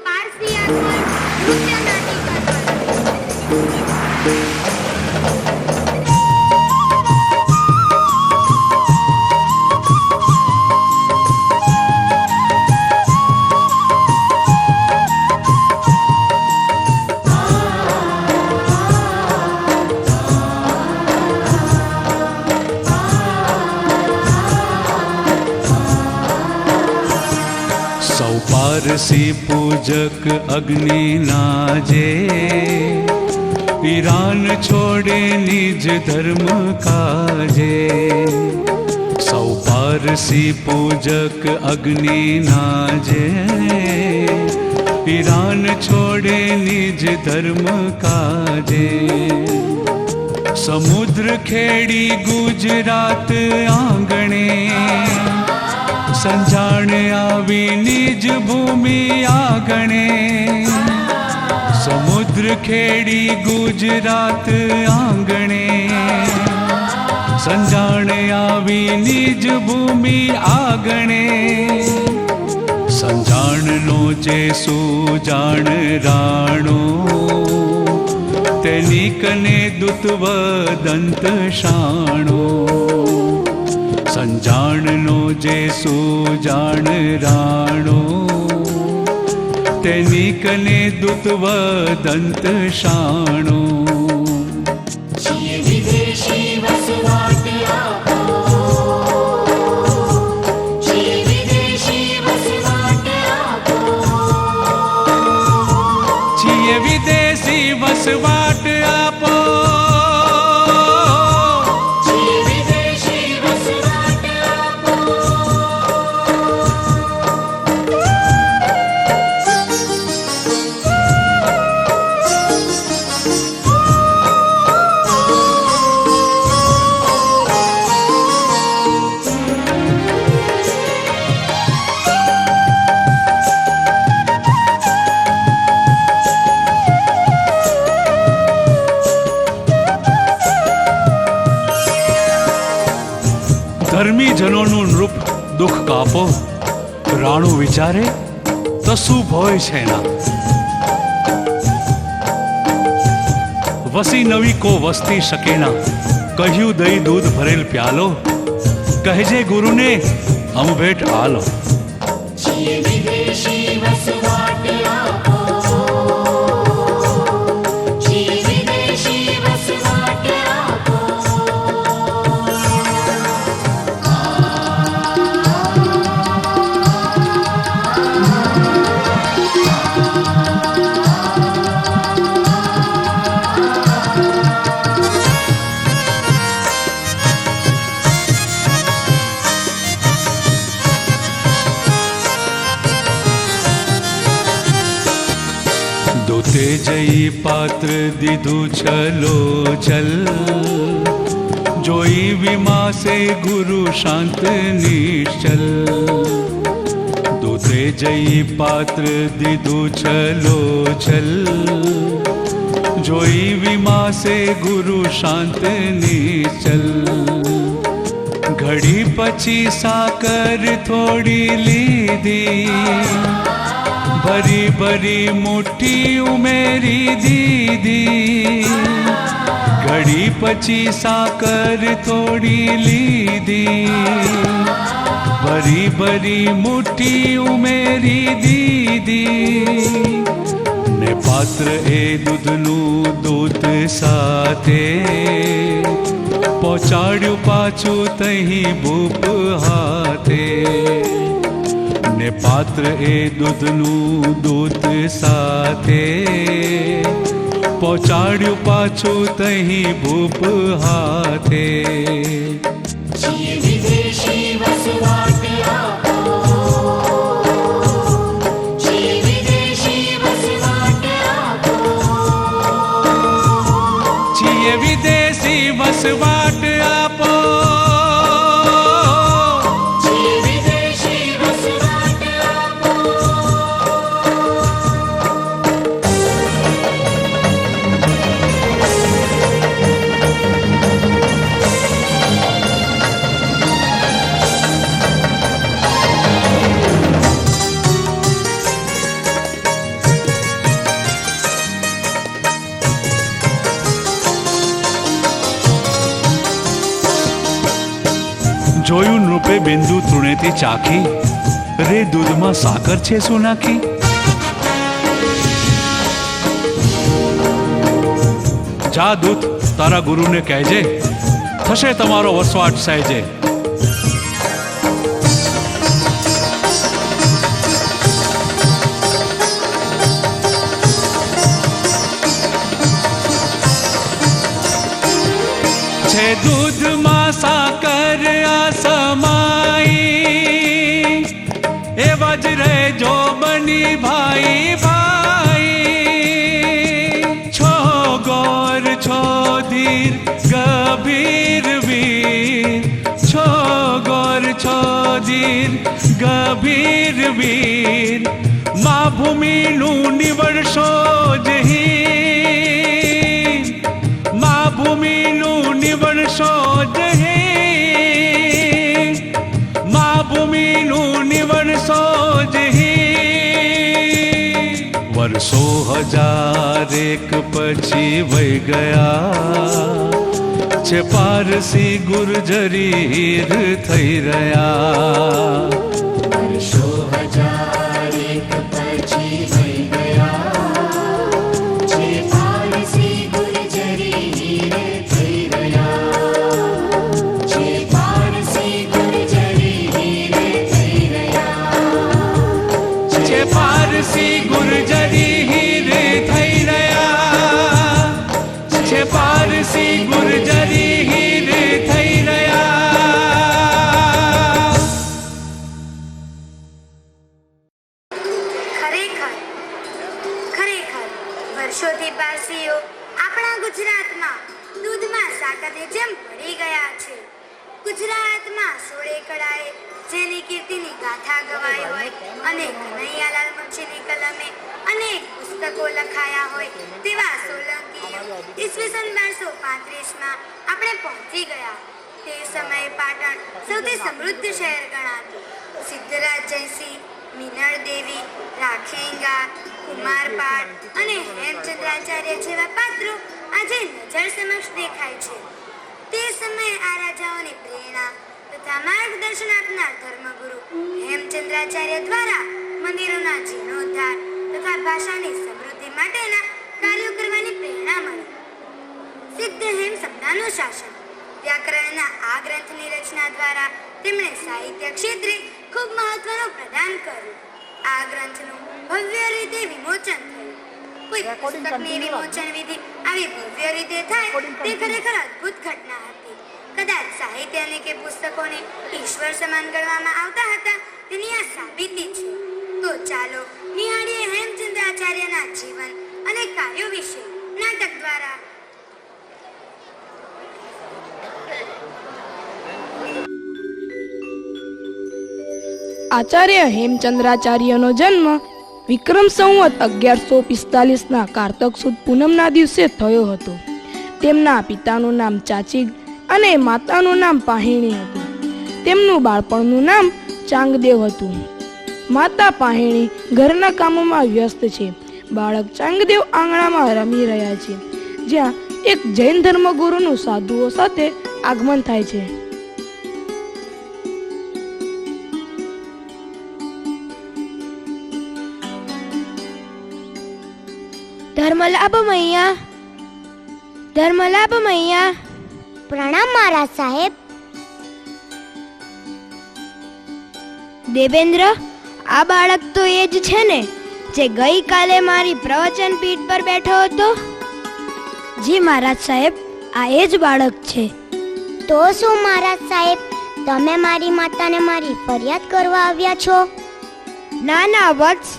પારસી નૃત્ય નાટિકા. પારસી પૂજક અગ્નિ નાજે, ઈરાન છોડે નિજ ધર્મ કાજે. સૌ પારસી પૂજક અગ્નિ નાજે, ઈરાન છોડે નિજ ધર્મ કાજે. સમુદ્ર ખેડી ગુજરાત આંગણે, સંજાણ આવી નિજ ભૂમિ આગણે. સમુદ્ર ખેડી ગુજરાત આંગણે, સંજાણ આવી નિજ ભૂમિ આગણે. સંજાણનો જે સુજાણ રાણો, તેની કને દૂતવ દંત શાણો. સંજાણનો જે સુજાણ રાણો, તેની કને દૂતવ દંત શાણો. વિદેશી વસવાટ આપો, વિદેશી વસવાટ આપો. છીએ વિદેશી વસવાટ આપો. આપો. રાણું વિચારે તો શું ભોય છે ના. વસી નવી કો વસ્તી શકે ના. કહ્યું દહીં દૂધ ભરેલ પ્યાલો. કહેજે ગુરુને અમ ભેટ આલો. દૂતે જઈ પાત્ર દીધું છલો છલ. જોઈ વિમાસે ગુરુ શાંત નિશ્ચલ. દૂતે જઈ પાત્ર દીધું છલો છલ. જોઈ વિમાસે ગુરુ શાંત નિશ્ચલ. ઘડી પછી સાકર થોડી લીધી. ભરી ભરી મુઠ્ઠી ઉમેરી દીધી. ઘડી પછી સાકર થોડી લીધી. ભરી ભરી મુઠ્ઠી ઉમેરી દીધી. ને પાત્ર એ દૂધનું દૂધ સાથે પહોંચાડ્યું પાછું તહીં ભૂપ હાથે. ને પાત્ર એ દૂધનું દૂધ સાથે પહોંચાડ્યું પાછું તહીં ભૂપ હાથે. જીએ વિદેશી વસવાટ આપો. જીએ વિદેશી વસવાટ આપો. જીએ વિદેશી વસવાટ આપો. જોયું નૃપે બિંદુ તૃણેથી ચાખી. રે દૂધમાં સાકર છે શું નાખી. જા દૂત તારા ગુરુને કહેજે. થશે તમારો વસવાટ સહેજે. છે દૂધમાં સાકર આ સમાઈ. એવા જ રહેજો બની ભાઈ ભાઈ. છો ગોર છો ધીર ગભીર વીર. છો ગોર છો ધીર ગભીર વીર. મા ભૂમિનું નિવડશો જ હીર. મા ભૂમિનું નિવડશો જ હીર. મા ભૂમિનું નિવડશો જ હીર. વર્ષો હજાર એક પછી વહી ગયા. છે પારસી ગુર્જરી હીર થઈ રહ્યા. વર્ષો હજાર એક પછી વહી ગયા. છે પારસી ગુર્જરી હીર થઈ રહ્યા. છે પારસી ગુર્જરી હીર થઈ રહ્યા. છે પારસી ગુર્જરી હીર થઈ રહ્યા. છે પારસી ગુર્જરી હીર થઈ રહ્યા. ખરેખર ખરેખર વર્ષોથી પારસીઓ આપણા ગુજરાતમાં દૂધમાં સાકરની જેમ ભળી ગયા છે. ગુજરાતમાં સોળે કળાએ જેની કીર્તિની ગાથા ગવાઈ હોય અને કનૈયાલાલ મુનશીની કલમે અનેક પુસ્તકો લખાયા હોય તેવા સોલંકીઓ ઈસવીસન 1235માં આપણે પહોંચી ગયા. તે સમયે પાટણ સૌથી સમૃદ્ધ શહેર ગણાતું. સિદ્ધરાજ જયસિંહ, મીનળ દેવી, રાખેંગા, કુમારપાળ અને હેમચંદ્રાચાર્ય જેવા પાત્રો આજે નજર સમક્ષ દેખાય છે. તે સમયે આ રાજાઓની પ્રેરણા તથા માર્ગદર્શન આપનાર ધર્મગુરુ હેમચંદ્રાચાર્ય દ્વારા મંદિરોના જીર્ણોદ્ધાર તથા ભાષાની સમૃદ્ધિ માટેના કાર્યો કરવાની પ્રેરણા મળી. સિદ્ધ હેમ સપ્તાહનું શાસન વ્યાકરણના આ ગ્રંથની રચના દ્વારા તેમણે સાહિત્ય ક્ષેત્રે ખૂબ મહત્વનું પ્રદાન કર્યું. આ ગ્રંથનું ભવ્ય રીતે વિમોચન થયું. કોઈ પુસ્તકની વિમોચન વિધિ આવી ભવ્ય રીતે થાય તે ખરેખર અદ્ભુત ઘટના હતી. કદાચ સાહિત્યને કે પુસ્તકોને ઈશ્વર સમાન ગણવામાં આવતા હતા તેની આ સાબિતી છે. તો ચાલો નિહાળીએ હેમચંદ્રાચાર્યના જીવન અને કાર્યો વિશે નાટક દ્વારા. આચાર્ય હેમચંદ્રાચાર્યનો જન્મ વિક્રમ સંવત 1145ના કારતક સુદ પૂનમના દિવસે થયો હતો. તેમના પિતાનું નામ ચાચીગ અને માતાનું નામ પાહિણી હતું. તેમનું બાળપણનું નામ ચાંગદેવ હતું. માતા પાહિણી ઘરના કામોમાં વ્યસ્ત છે. બાળક ચાંગદેવ આંગણામાં રમી રહ્યા છે, જ્યાં એક જૈન ધર્મગુરુનું સાધુઓ સાથે આગમન થાય છે. ધર્મલાભ મૈયા. પ્રણામ મહારાજ સાહેબ. દેવેન્દ્ર, આ બાળક તો એ જ છે ને જે ગઈકાલે મારી પ્રવચન પીઠ પર બેઠો હતો? જી મહારાજ સાહેબ, આ એ જ બાળક છે. તો શું મહારાજ સાહેબ, તમે મારી માતાને મારી ફરિયાદ કરવા આવ્યા છો? ના ના વત્સ,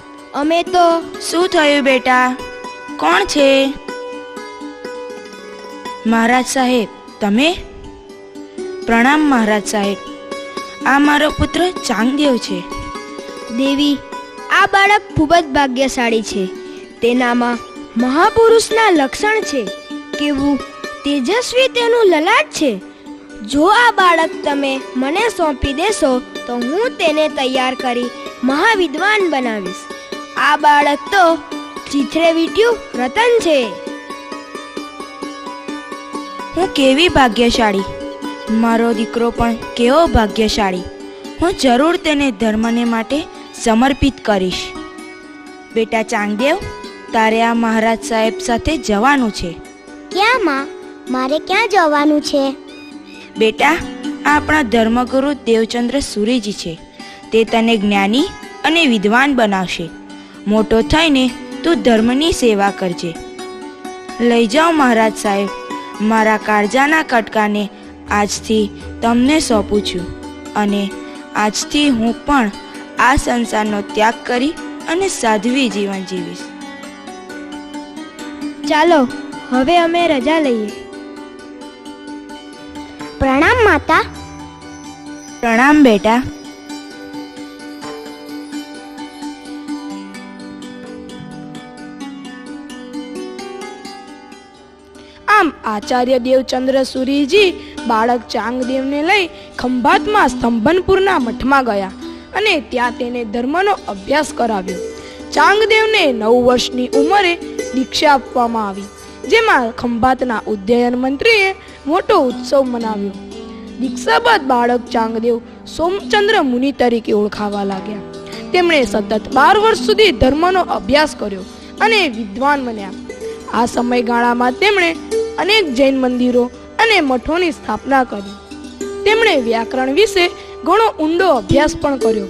અમે તો. શું થયું બેટા? કોણ છે? મહારાજ સાહેબ, તમે? પ્રણામ મહારાજ સાહેબ. આ મારો પુત્ર ચાંગદેવ છે. દેવી, આ બાળક ખૂબ જ ભાગ્યશાળી છે. તેનામાં મહાપુરુષના લક્ષણ છે. કેવું તેજસ્વી તેનું લલાટ છે. જો આ બાળક તમે મને સોંપી દેશો તો હું તેને તૈયાર કરી મહાવિદ્વાન બનાવીશ. આ બાળક તો ચીથડે વીટ્યું રતન છે. હું કેવી ભાગ્યશાળી! મારો દીકરો પણ કેવો ભાગ્યશાળી! હું જરૂર તેને ધર્મને માટે સમર્પિત કરીશ. બેટા ચાંગદેવ, તારે આ મહારાજ સાહેબ સાથે જવાનું છે. ક્યાં માં? મારે ક્યાં જવાનું છે? બેટા, આપણા ધર્મગુરુ દેવચંદ્ર સુરીજી છે. તે તને જ્ઞાની અને વિદ્વાન બનાવશે. મોટો થઈને તું ધર્મની સેવા કરજે. લઈ જાઓ મહારાજ સાહેબ. મારા કાળજાના કટકાને આજથી તમને સોંપું છું અને આજથી હું પણ આ સંસારનો ત્યાગ કરી અને સાધ્વી જીવન જીવીશ. ચાલો હવે અમે રજા લઈએ. પ્રણામ માતા. પ્રણામ બેટા. આમ આચાર્ય દેવચંદ્ર સુરીજી બાળક ચાંગદેવને લઈ ખંભાતમાં સ્તંભનપુરના મઠમાં ગયા અને ત્યાં તેને ધર્મનો અભ્યાસ કરાવ્યો. ચાંગદેવને 9 વર્ષની ઉંમરે દીક્ષા આપવામાં આવી, જેમાં ખંભાતના ઉદ્યયન મંત્રીએ મોટો ઉત્સવ મનાવ્યો. દીક્ષા બાદ બાળક ચાંગદેવ સોમચંદ્ર મુનિ તરીકે ઓળખાવા લાગ્યા. તેમણે સતત 12 વર્ષ સુધી ધર્મનો અભ્યાસ કર્યો અને વિદ્વાન બન્યા. આ સમયગાળામાં તેમણે અનેક જૈન મંદિરો અને મઠોની સ્થાપના કરી. તેમણે વ્યાકરણ વિશે ઘણો ઊંડો અભ્યાસ પણ કર્યો.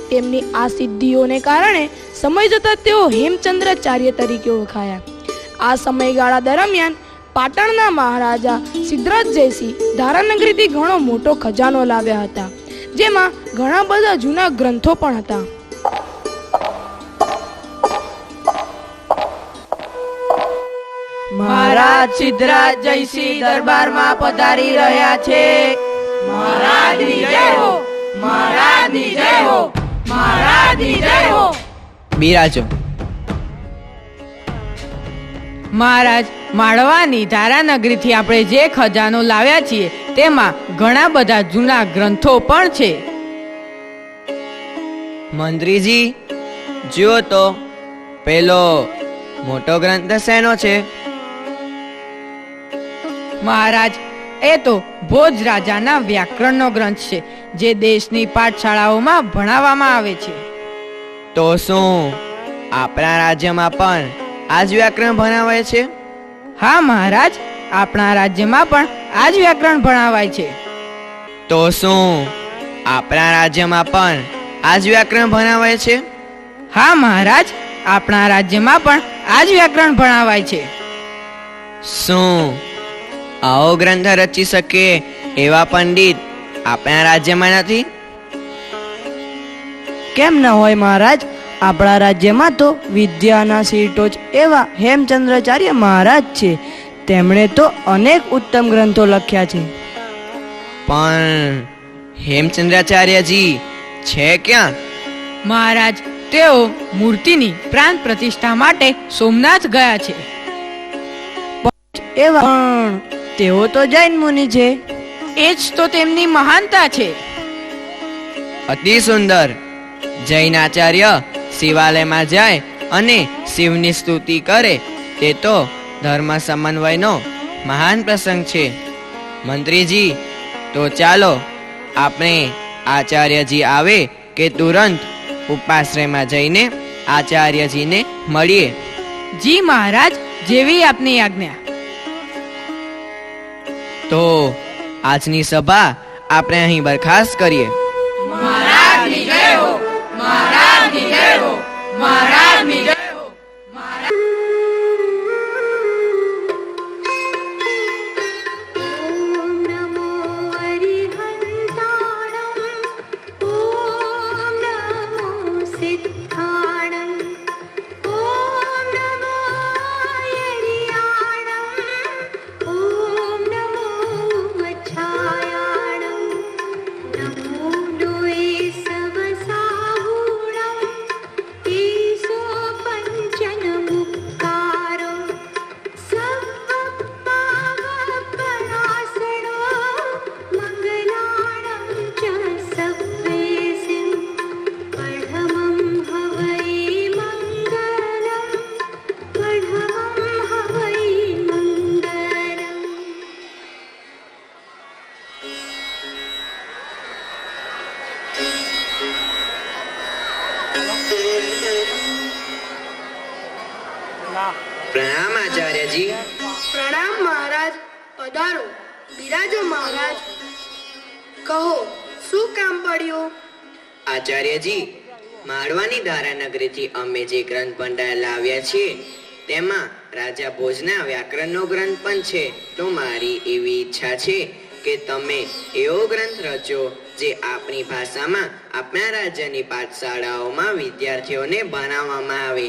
તેમની આ સિદ્ધિઓને કારણે સમય જતાં તેઓ હેમચંદ્રાચાર્ય તરીકે ઓળખાયા. આ સમયગાળા દરમિયાન પાટણના મહારાજા સિદ્ધરાજ જયસિંહ ધારાનગરીથી ઘણો મોટો ખજાનો લાવ્યા હતા, જેમાં ઘણા બધા જૂના ગ્રંથો પણ હતા. મહારાજ સિદ્ધરાજ જયસિંહ દરબારમાં પધારી રહ્યા છે. મહારાજની જય હો, મહારાજની જય હો, મહારાજની જય હો. બિરાજો. મહારાજ, માળવાની ધારાનગરીથી આપણે જે ખજાનો લાવ્યા છીએ તેમાં ઘણા બધા જૂના ગ્રંથો પણ છે. મંત્રીજી, જુઓ તો પેલો મોટો ગ્રંથ શેનો છે? મહારાજ, એ તો ભોજ રાજાના વ્યાકરણનો ગ્રંથ છે, જે દેશની પાઠશાળાઓમાં ભણાવવામાં આવે છે. તો શું આપણા રાજ્યમાં પણ આ જ વ્યાકરણ ભણાવાય છે? હા મહારાજ, આપણા રાજ્યમાં પણ આ જ વ્યાકરણ ભણાવાય છે. તો શું આપણા રાજ્યમાં પણ આ જ વ્યાકરણ ભણાવાય છે? હા મહારાજ, આપણા રાજ્યમાં પણ આ જ વ્યાકરણ ભણાવાય છે. શું આવો ગ્રંથ રચી શકે એવા પંડિત આપણા રાજ્યમાં નથી? કેમ ન હોય મહારાજ, આપણા રાજ્યમાં તો વિદ્યાના શિરટોચ એવા હેમચંદ્રાચાર્ય મહારાજ છે. તેમણે તો અનેક ઉત્તમ ગ્રંથો લખ્યા છે. પણ હેમચંદ્રાચાર્યજી છે ક્યાં? મહારાજ, તેઓ મૂર્તિની પ્રાણ પ્રતિષ્ઠા માટે સોમનાથ ગયા છે. પણ તેઓ તો જૈન મુનિ છે. એ જ તો તેમની મહાનતા છે. અતિ સુંદર. જૈનાચાર્ય શિવાલયમાં જાય અને શિવની સ્તુતિ કરે તે તો ધર્મ સમન્વયનો મહાન પ્રસંગ છે. મંત્રીજી, તો ચાલો આપણે આચાર્યજી આવે કે તુરંત ઉપાશ્રયમાં જઈને આચાર્યજીને મળીએ. જી મહારાજ, જેવી આપની આજ્ઞા. તો આજની સભા આપણે અહીં બરખાસ્ત કરીએ. મહારાજની જય હો, મહારાજની જય હો, મહારાજની જય હો. પ્રણામ આચાર્યજી. પ્રણામ મહારાજ. પધારો, બિરાજો મહારાજ. કહો, શું કામ પડ્યું? આચાર્યજી, માળવાની ધારાનગરીથી અમે જે ગ્રંથ ભંડાર લાવ્યા છીએ તેમાં રાજા ભોજના વ્યાકરણનો ગ્રંથ પણ છે. તો મારી એવી ઈચ્છા છે કે તમે એવો ગ્રંથ રચો જે આપણી ભાષામાં આપણા રાજ્યની પાઠશાળાઓમાં વિદ્યાર્થીઓને ભણાવવામાં આવે,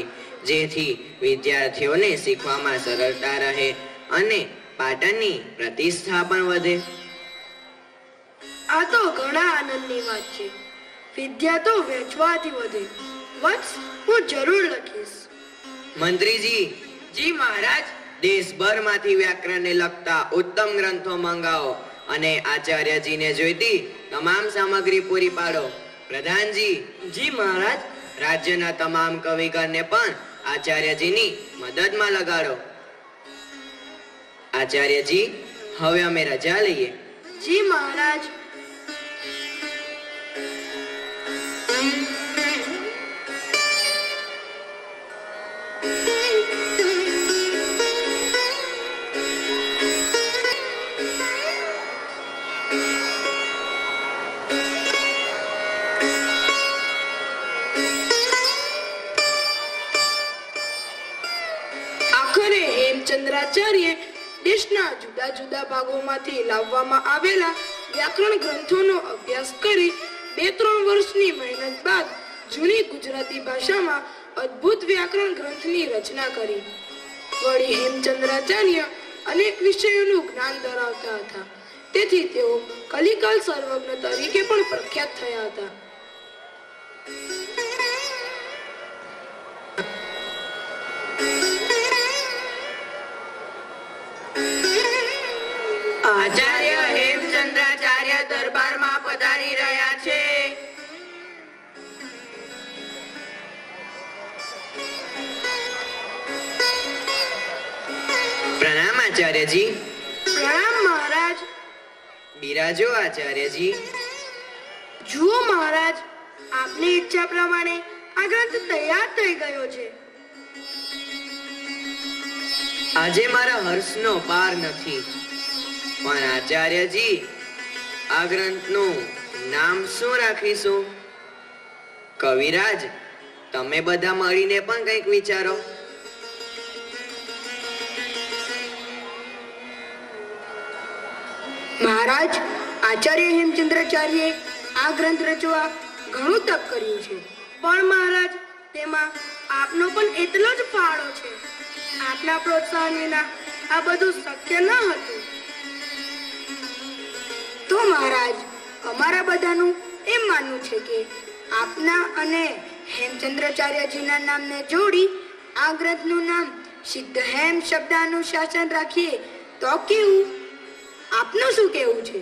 જેથી વિદ્યાર્થીઓને શીખવામાં સરળતા રહે અને પાટણની પ્રતિષ્ઠા પણ વધે. આ તો ઘણા આનંદની વાત છે. વિદ્યા તો વેચવાથી વધે. વત્સ, હું જરૂર લખીશ. મંત્રીજી. જી મહારાજ. દેશભરમાંથી વ્યાકરણને લગતા ઉત્તમ ગ્રંથો મંગાવો અને આચાર્યજીને જોઈતી તમામ સામગ્રી પૂરી પાડો. પ્રધાનજી. જી મહારાજ. રાજ્યના તમામ કવિગણને પણ આચાર્યજીની મદદમાં લગાડો. આચાર્યજી, હવે અમે રજા લઈએ. જી મહારાજ. આખરે હેમચંદ્રાચાર્ય દેશના જુદા જુદા ભાગોમાંથી લાવવામાં આવેલા વ્યાકરણ ગ્રંથોનો અભ્યાસ કરી 2-3 વર્ષની મહેનત બાદ જૂની ગુજરાતી ભાષામાં અદ્ભુત વ્યાકરણ ગ્રંથની રચના કરી. વળી હેમચંદ્રાચાર્ય અનેક વિષયોનું જ્ઞાન ધરાવતા હતા, તેથી તેઓ કલિકાલ સર્વજ્ઞ તરીકે પણ પ્રખ્યાત થયા હતા. આચાર્ય હેમચંદ્રાચાર્ય દરબારમાં પધારી રહ્યા છે. પ્રણામ આચાર્યજી. પ્રણામ મહારાજ. બિરાજો આચાર્યજી. જુઓ મહારાજ, આપની ઈચ્છા પ્રમાણે આ ગ્રંથ તૈયાર થઈ ગયો છે. આજે મારા હર્ષનો પાર નથી, પણ આચાર્યજી આ ગ્રંથનું નામ શું રાખીશું? કવિરાજ, તમે બધા મળીને પણ કંઈક વિચારો. મહારાજ, આચાર્ય હેમચંદ્રાચાર્યે આ ગ્રંથ રચવા ઘણું તપ કર્યું છે. પણ મહારાજ, તેમાં આપનો પણ એટલો જ ફાળો છે. આપના પ્રોત્સાહન વિના આ બધું શક્ય ન હતું. તો મહારાજ, અમારા બધાનું એમ માનવું છે કે આપના અને હેમચંદ્રાચાર્યજીના નામને જોડી આ ગ્રંથનું નામ સિદ્ધ હેમ શબ્દાનુશાસન રાખીએ તો કેવું? આપનું શું કહેવું છે?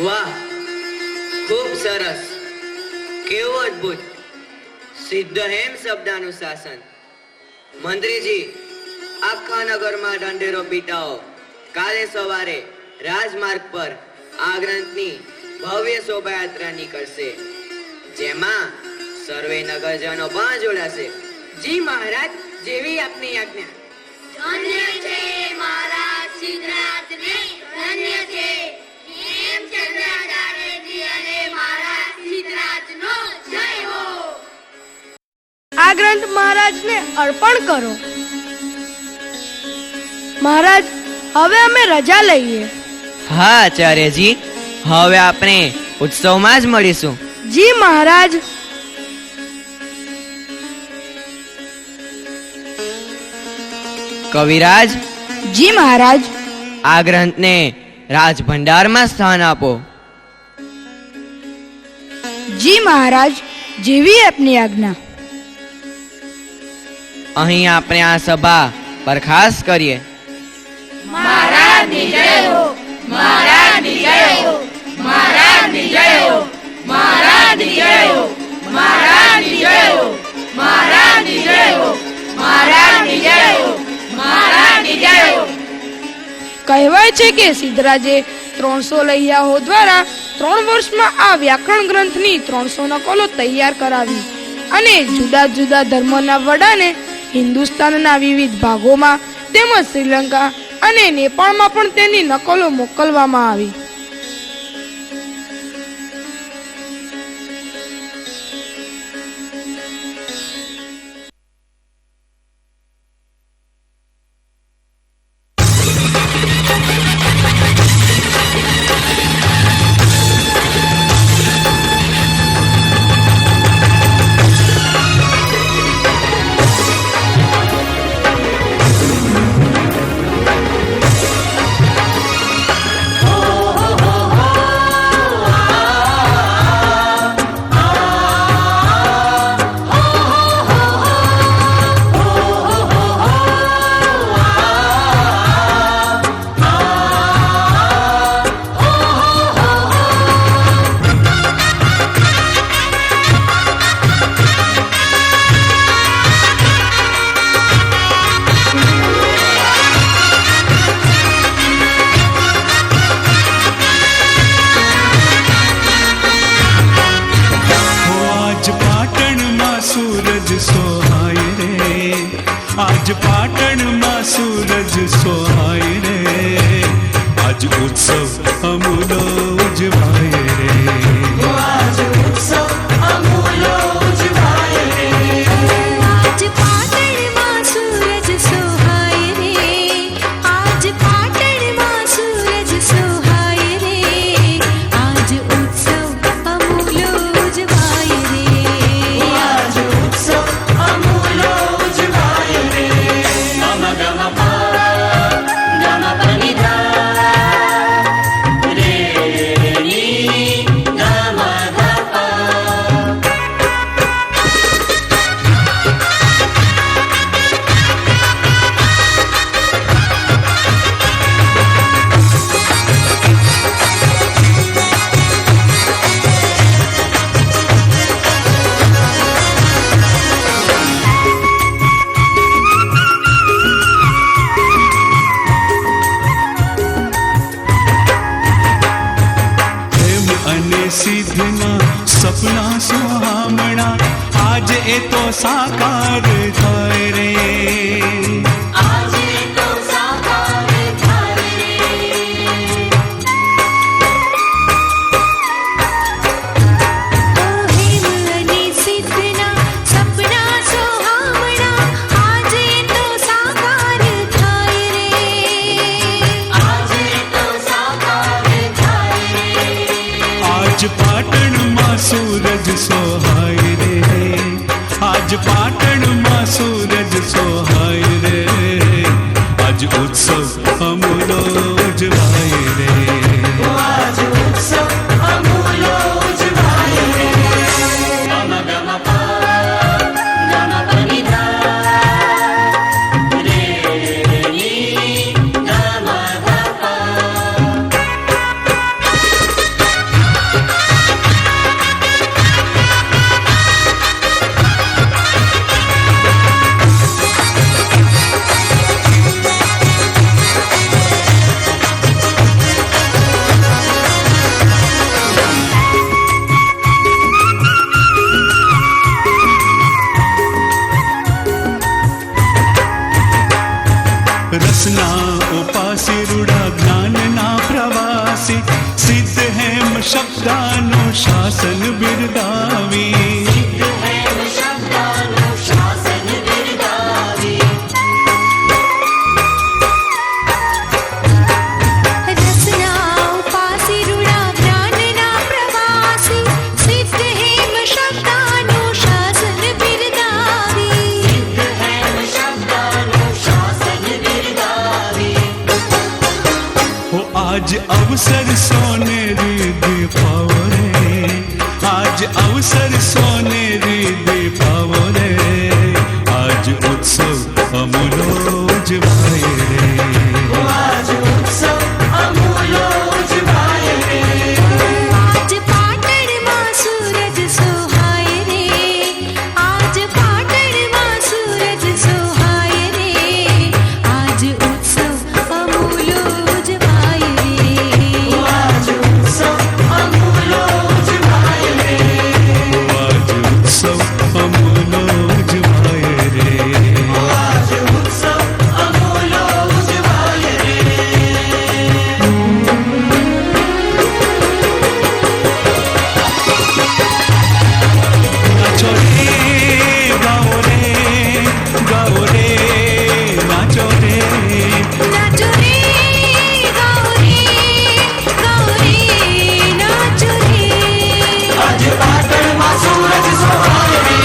વાહ, ખૂબ સરસ, કેવું અદ્ભુત! સિદ્ધ હેમ શબ્દાનુશાસન. મંત્રીજી, આખા નગરમાં ઢંઢેરો પીટાઓ. કાલે સવારે રાજમાર્ગ પર આ ગ્રંથની ભવ્ય શોભાયાત્રા નીકળશે, જેમાં સર્વે નગરજનો પણ જોડાશે. જી મહારાજ, જેવી આપની આજ્ઞા. ધન્ય છે મહારાજ સિદ્ધરાજને, ધન્ય છે હેમચંદ્રાચાર્યજી અને મહારાજ સિદ્ધરાજનો જય હો. આ ગ્રંથ મહારાજને અર્પણ કરો. મહારાજ, હવે અમે રજા લઈએ. હા આચાર્યજી, હવે આપણે ઉત્સવમાં જ મળીશું. જી મહારાજ. કવિરાજ. જી મહારાજ. આ ગ્રંથને રાજભંડારમાં સ્થાન આપો. જી મહારાજ, જેવી આપની આજ્ઞા. અહીં આપણે આ સભા બરખાસ્ત કરીએ. મહારાજની જય હો, મહારાજની જય હો, મહારાજની જય હો, મહારાજની જય હો, મહારાજની જય હો, મહારાજની જય હો, મહારાજની જય હો, મહારાજની જય હો. કહેવાય છે કે સિદ્ધરાજે 300 લૈયાઓ દ્વારા 3 વર્ષમાં આ વ્યાકરણ ગ્રંથની 300 નકલો તૈયાર કરાવી અને જુદા જુદા ધર્મના વડાને હિન્દુસ્તાનના વિવિધ ભાગોમાં તેમજ શ્રીલંકા અને નેપાળમાં પણ તેની નકલો મોકલવામાં આવી. આજ પાટણમાં સૂરજ સોહાય રે, આજ ઉત્સવ અમૂલો ઉજવાય રે, આજ ઉત્સવ અમૂલો ઉજવાય રે, આજ પાટણમાં સૂરજ સોહાય રે, આજ પાટણમાં સૂરજ સોહાય રે, આજ ઉત્સવ અમૂલો ઉજવાય રે, આજ ઉત્સવ અમૂલો ઉજવાય રે. ગમ ગમ પા ગમ પનિધા રે ની ગા એ તો સાકાર થાય રે, આજે તો સાકાર થાય રે. આજ પાટણમાં સૂરજ સોહાય રે, આજ પાટણમાં સૂરજ સોહાય રે, આજ ઉત્સવ અમૂલો ઉજવાય રે, આજ ઉત્સવ અમૂલો ઉજવાય રે. ગમ ગમ પા ગમ પની ધા રે ની ગમ ધા પા. રસના ઉપાસી રૂડા જ્ઞાનના પ્રવાસી, સિદ્ધ હેમ શબ્દાનું શાસન બિરદાવી, आज अवसर सोनेरी दीपावो रे, आज अवसर सोनेरी दीपावो रे, आज उत्सव अमूलो उजवाय रे, आज उत्सव अमूलो उजवाय रे. आज पाटणમાં સૂરજ સોહાય રે, आज પાટણમાં સૂરજ સોહાય રે, आज उत्सव अमूलो उजवाय रे, आज उत्सव अमूलो उजवाय रे, आज उत्सव अमूलो उजवाय रे, आज उत्सव अमूलो उजवाय रे. नाचो रे गाओ रे, गाओ रे नाचो रे, नाचो रे गाओ रे, गाओ रे नाचो रे. आज પાટણમાં સૂરજ સોહાય રે,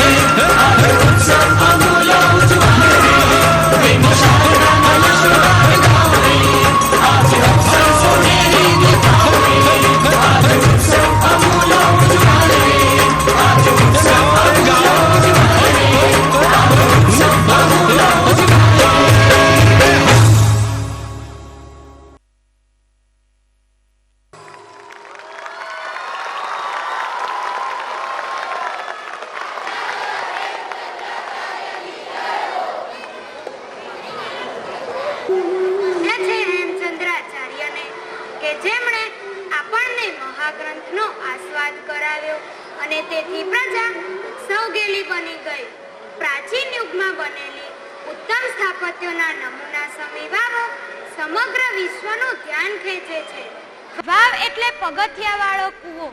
आज उत्सव अमूलो उजवाय रे. પ્રેમ શારદાના યશોગાન ગાઓ રે, आज उत्सव સોનેરી દીપાઓ રે, आज उत्सव अमूलो उजवाय रे, आज उत्सव अमूलो उजवाय रे, आज उत्सव अमूलो उजवाय रे. ધન્ય છે હેમચંદ્રાચાર્યને કે જેમણે આપણને મહાગ્રંથનો આસ્વાદ કરાવ્યો અને તેથી પ્રજા સૌગેલી બની ગઈ. પ્રાચીન યુગમાં બનેલી ઉત્તમ સ્થાપત્યોના નમૂના સમી વાવો સમગ્ર વિશ્વનું ધ્યાન ખેંચે છે. વાવ એટલે પગથિયાવાળો કૂવો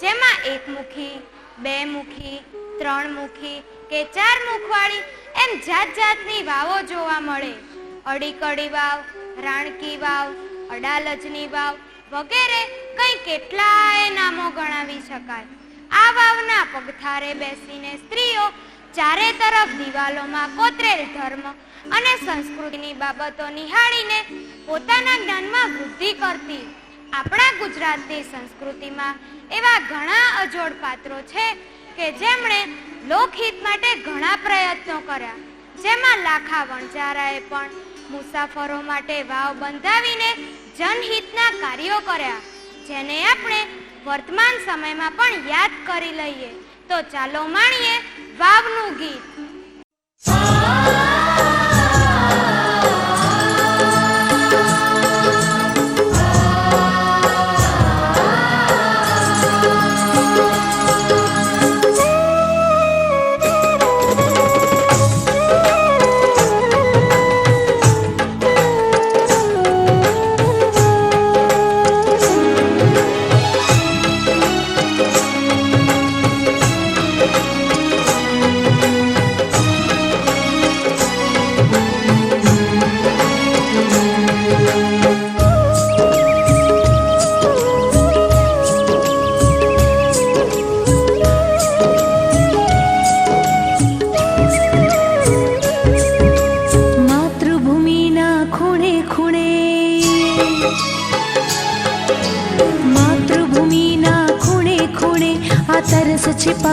જેમાં એકમુખી, બેમુખી, ત્રણમુખી કે ચાર મુખવાળી એમ જાત જાતની વાવો જોવા મળે. અડીકડી વાવ, રાણકી વાવ, અડાલજની વાવ વગેરે કઈ કેટલાય નામો ગણાવી શકાય. આ વાવના પગથારે બેસીને સ્ત્રીઓ ચારે તરફ દિવાલોમાં કોતરેલ ધર્મ અને સંસ્કૃતિની બાબતો નિહાળીને પોતાના જ્ઞાનમાં વૃદ્ધિ કરતી. આપણા ગુજરાતની સંસ્કૃતિમાં એવા ઘણા અજોડ પાત્રો છે કે જેમણે લોકહિત માટે ઘણા પ્રયત્નો કર્યા. જેમાં લાખા વણજારાએ પણ મુસાફરો માટે વાવ બંધાવીને જનહિતના કાર્યો કર્યા, જેને આપણે વર્તમાન સમયમાં પણ યાદ કરી લઈએ. તો ચાલો માણીએ વાવનું ગીત.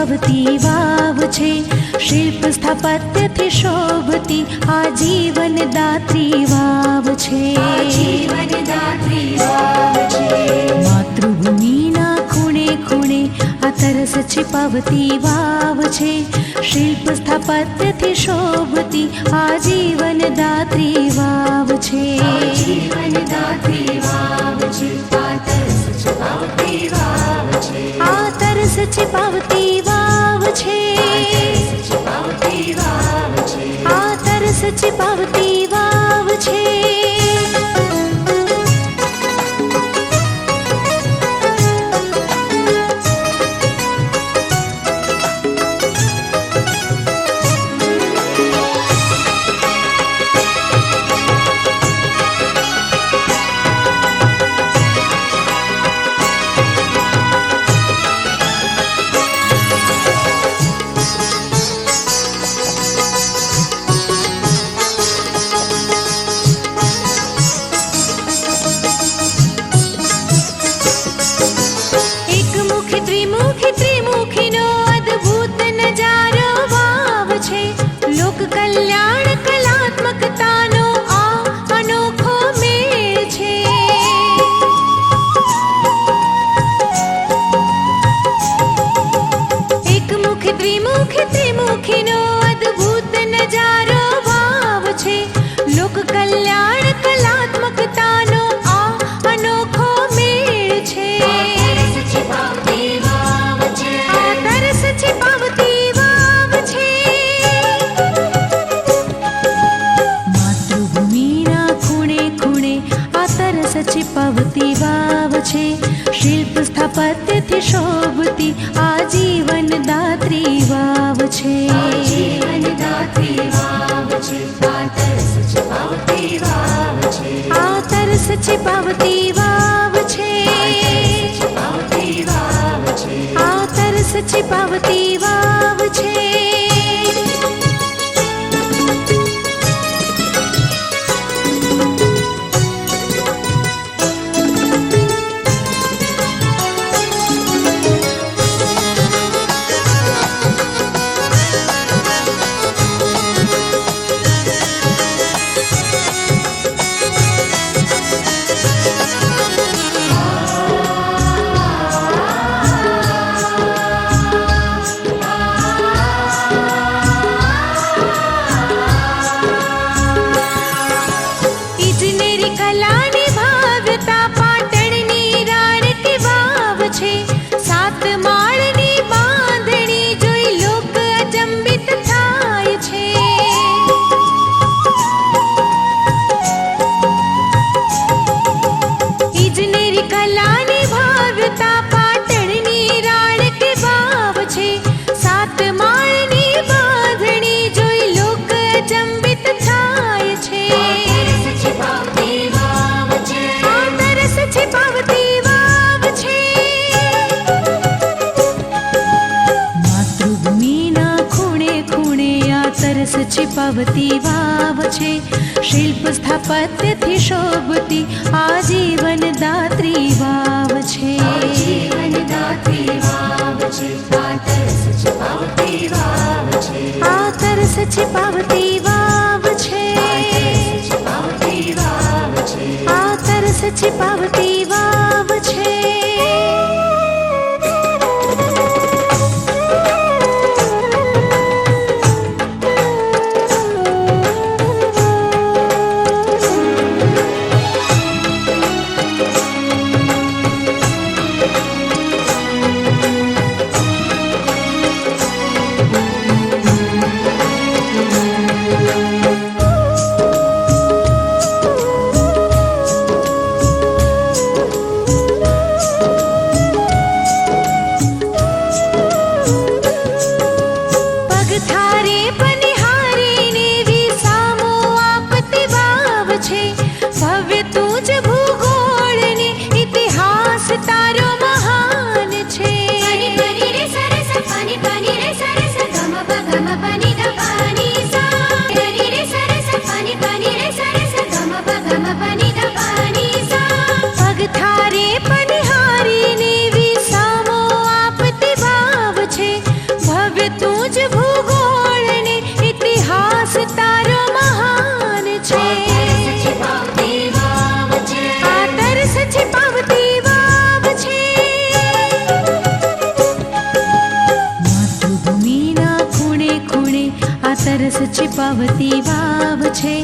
छिपावती वाव छे शिल्प स्थापत्यથી શોભતી આજીવન દાત્રી વાવ છે આજીવન દાત્રી વાવ છે માતૃભૂમિના ખૂણે ખૂણે આ તરસ छिपावती વાવ છે શિલ્પ સ્થાપત્યથી શોભતી આજીવન દાત્રી વાવ છે આજીવન દાત્રી વાવ છે આ તરસ छिपावती વાવ છે આ તરસ छिपावती વાવ છે આ તરસ छिपावती વાવ છે छिपावती वाव छे शिल्प स्थापत्यથી શોભતી આજીવન દાત્રી વાવ છે આજીવન દાત્રી વાવ છે આ તરસ छिपावती વાવ છે આ તરસ छिपावती વાવ છે छिपावती વાવ છે આ તરસ छिपावती વાવ છે छिपावती वाव छे शिल्प स्थापत्यથી શોભતી આજીવન દાત્રી વાવ છે આજીવન દાત્રી વાવ છે આ તરસ छिपावती વાવ છે આ તરસ छिपावती વાવ છે छिपावती વાવ છે આ તરસ छिपावती વાવ છે छिपावती वाव छे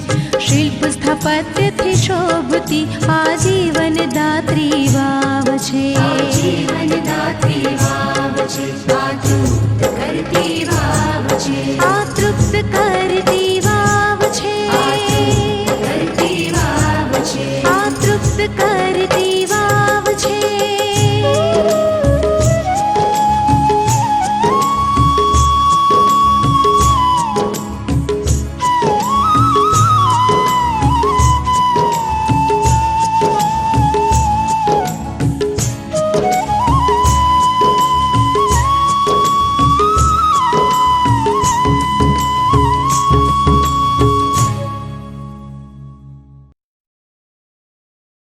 शिल्प स्थापत्यથી શોભતી આજીવન દાત્રી વાવ છે આજીવન દાત્રી વાવ છે પાતૃ કરતી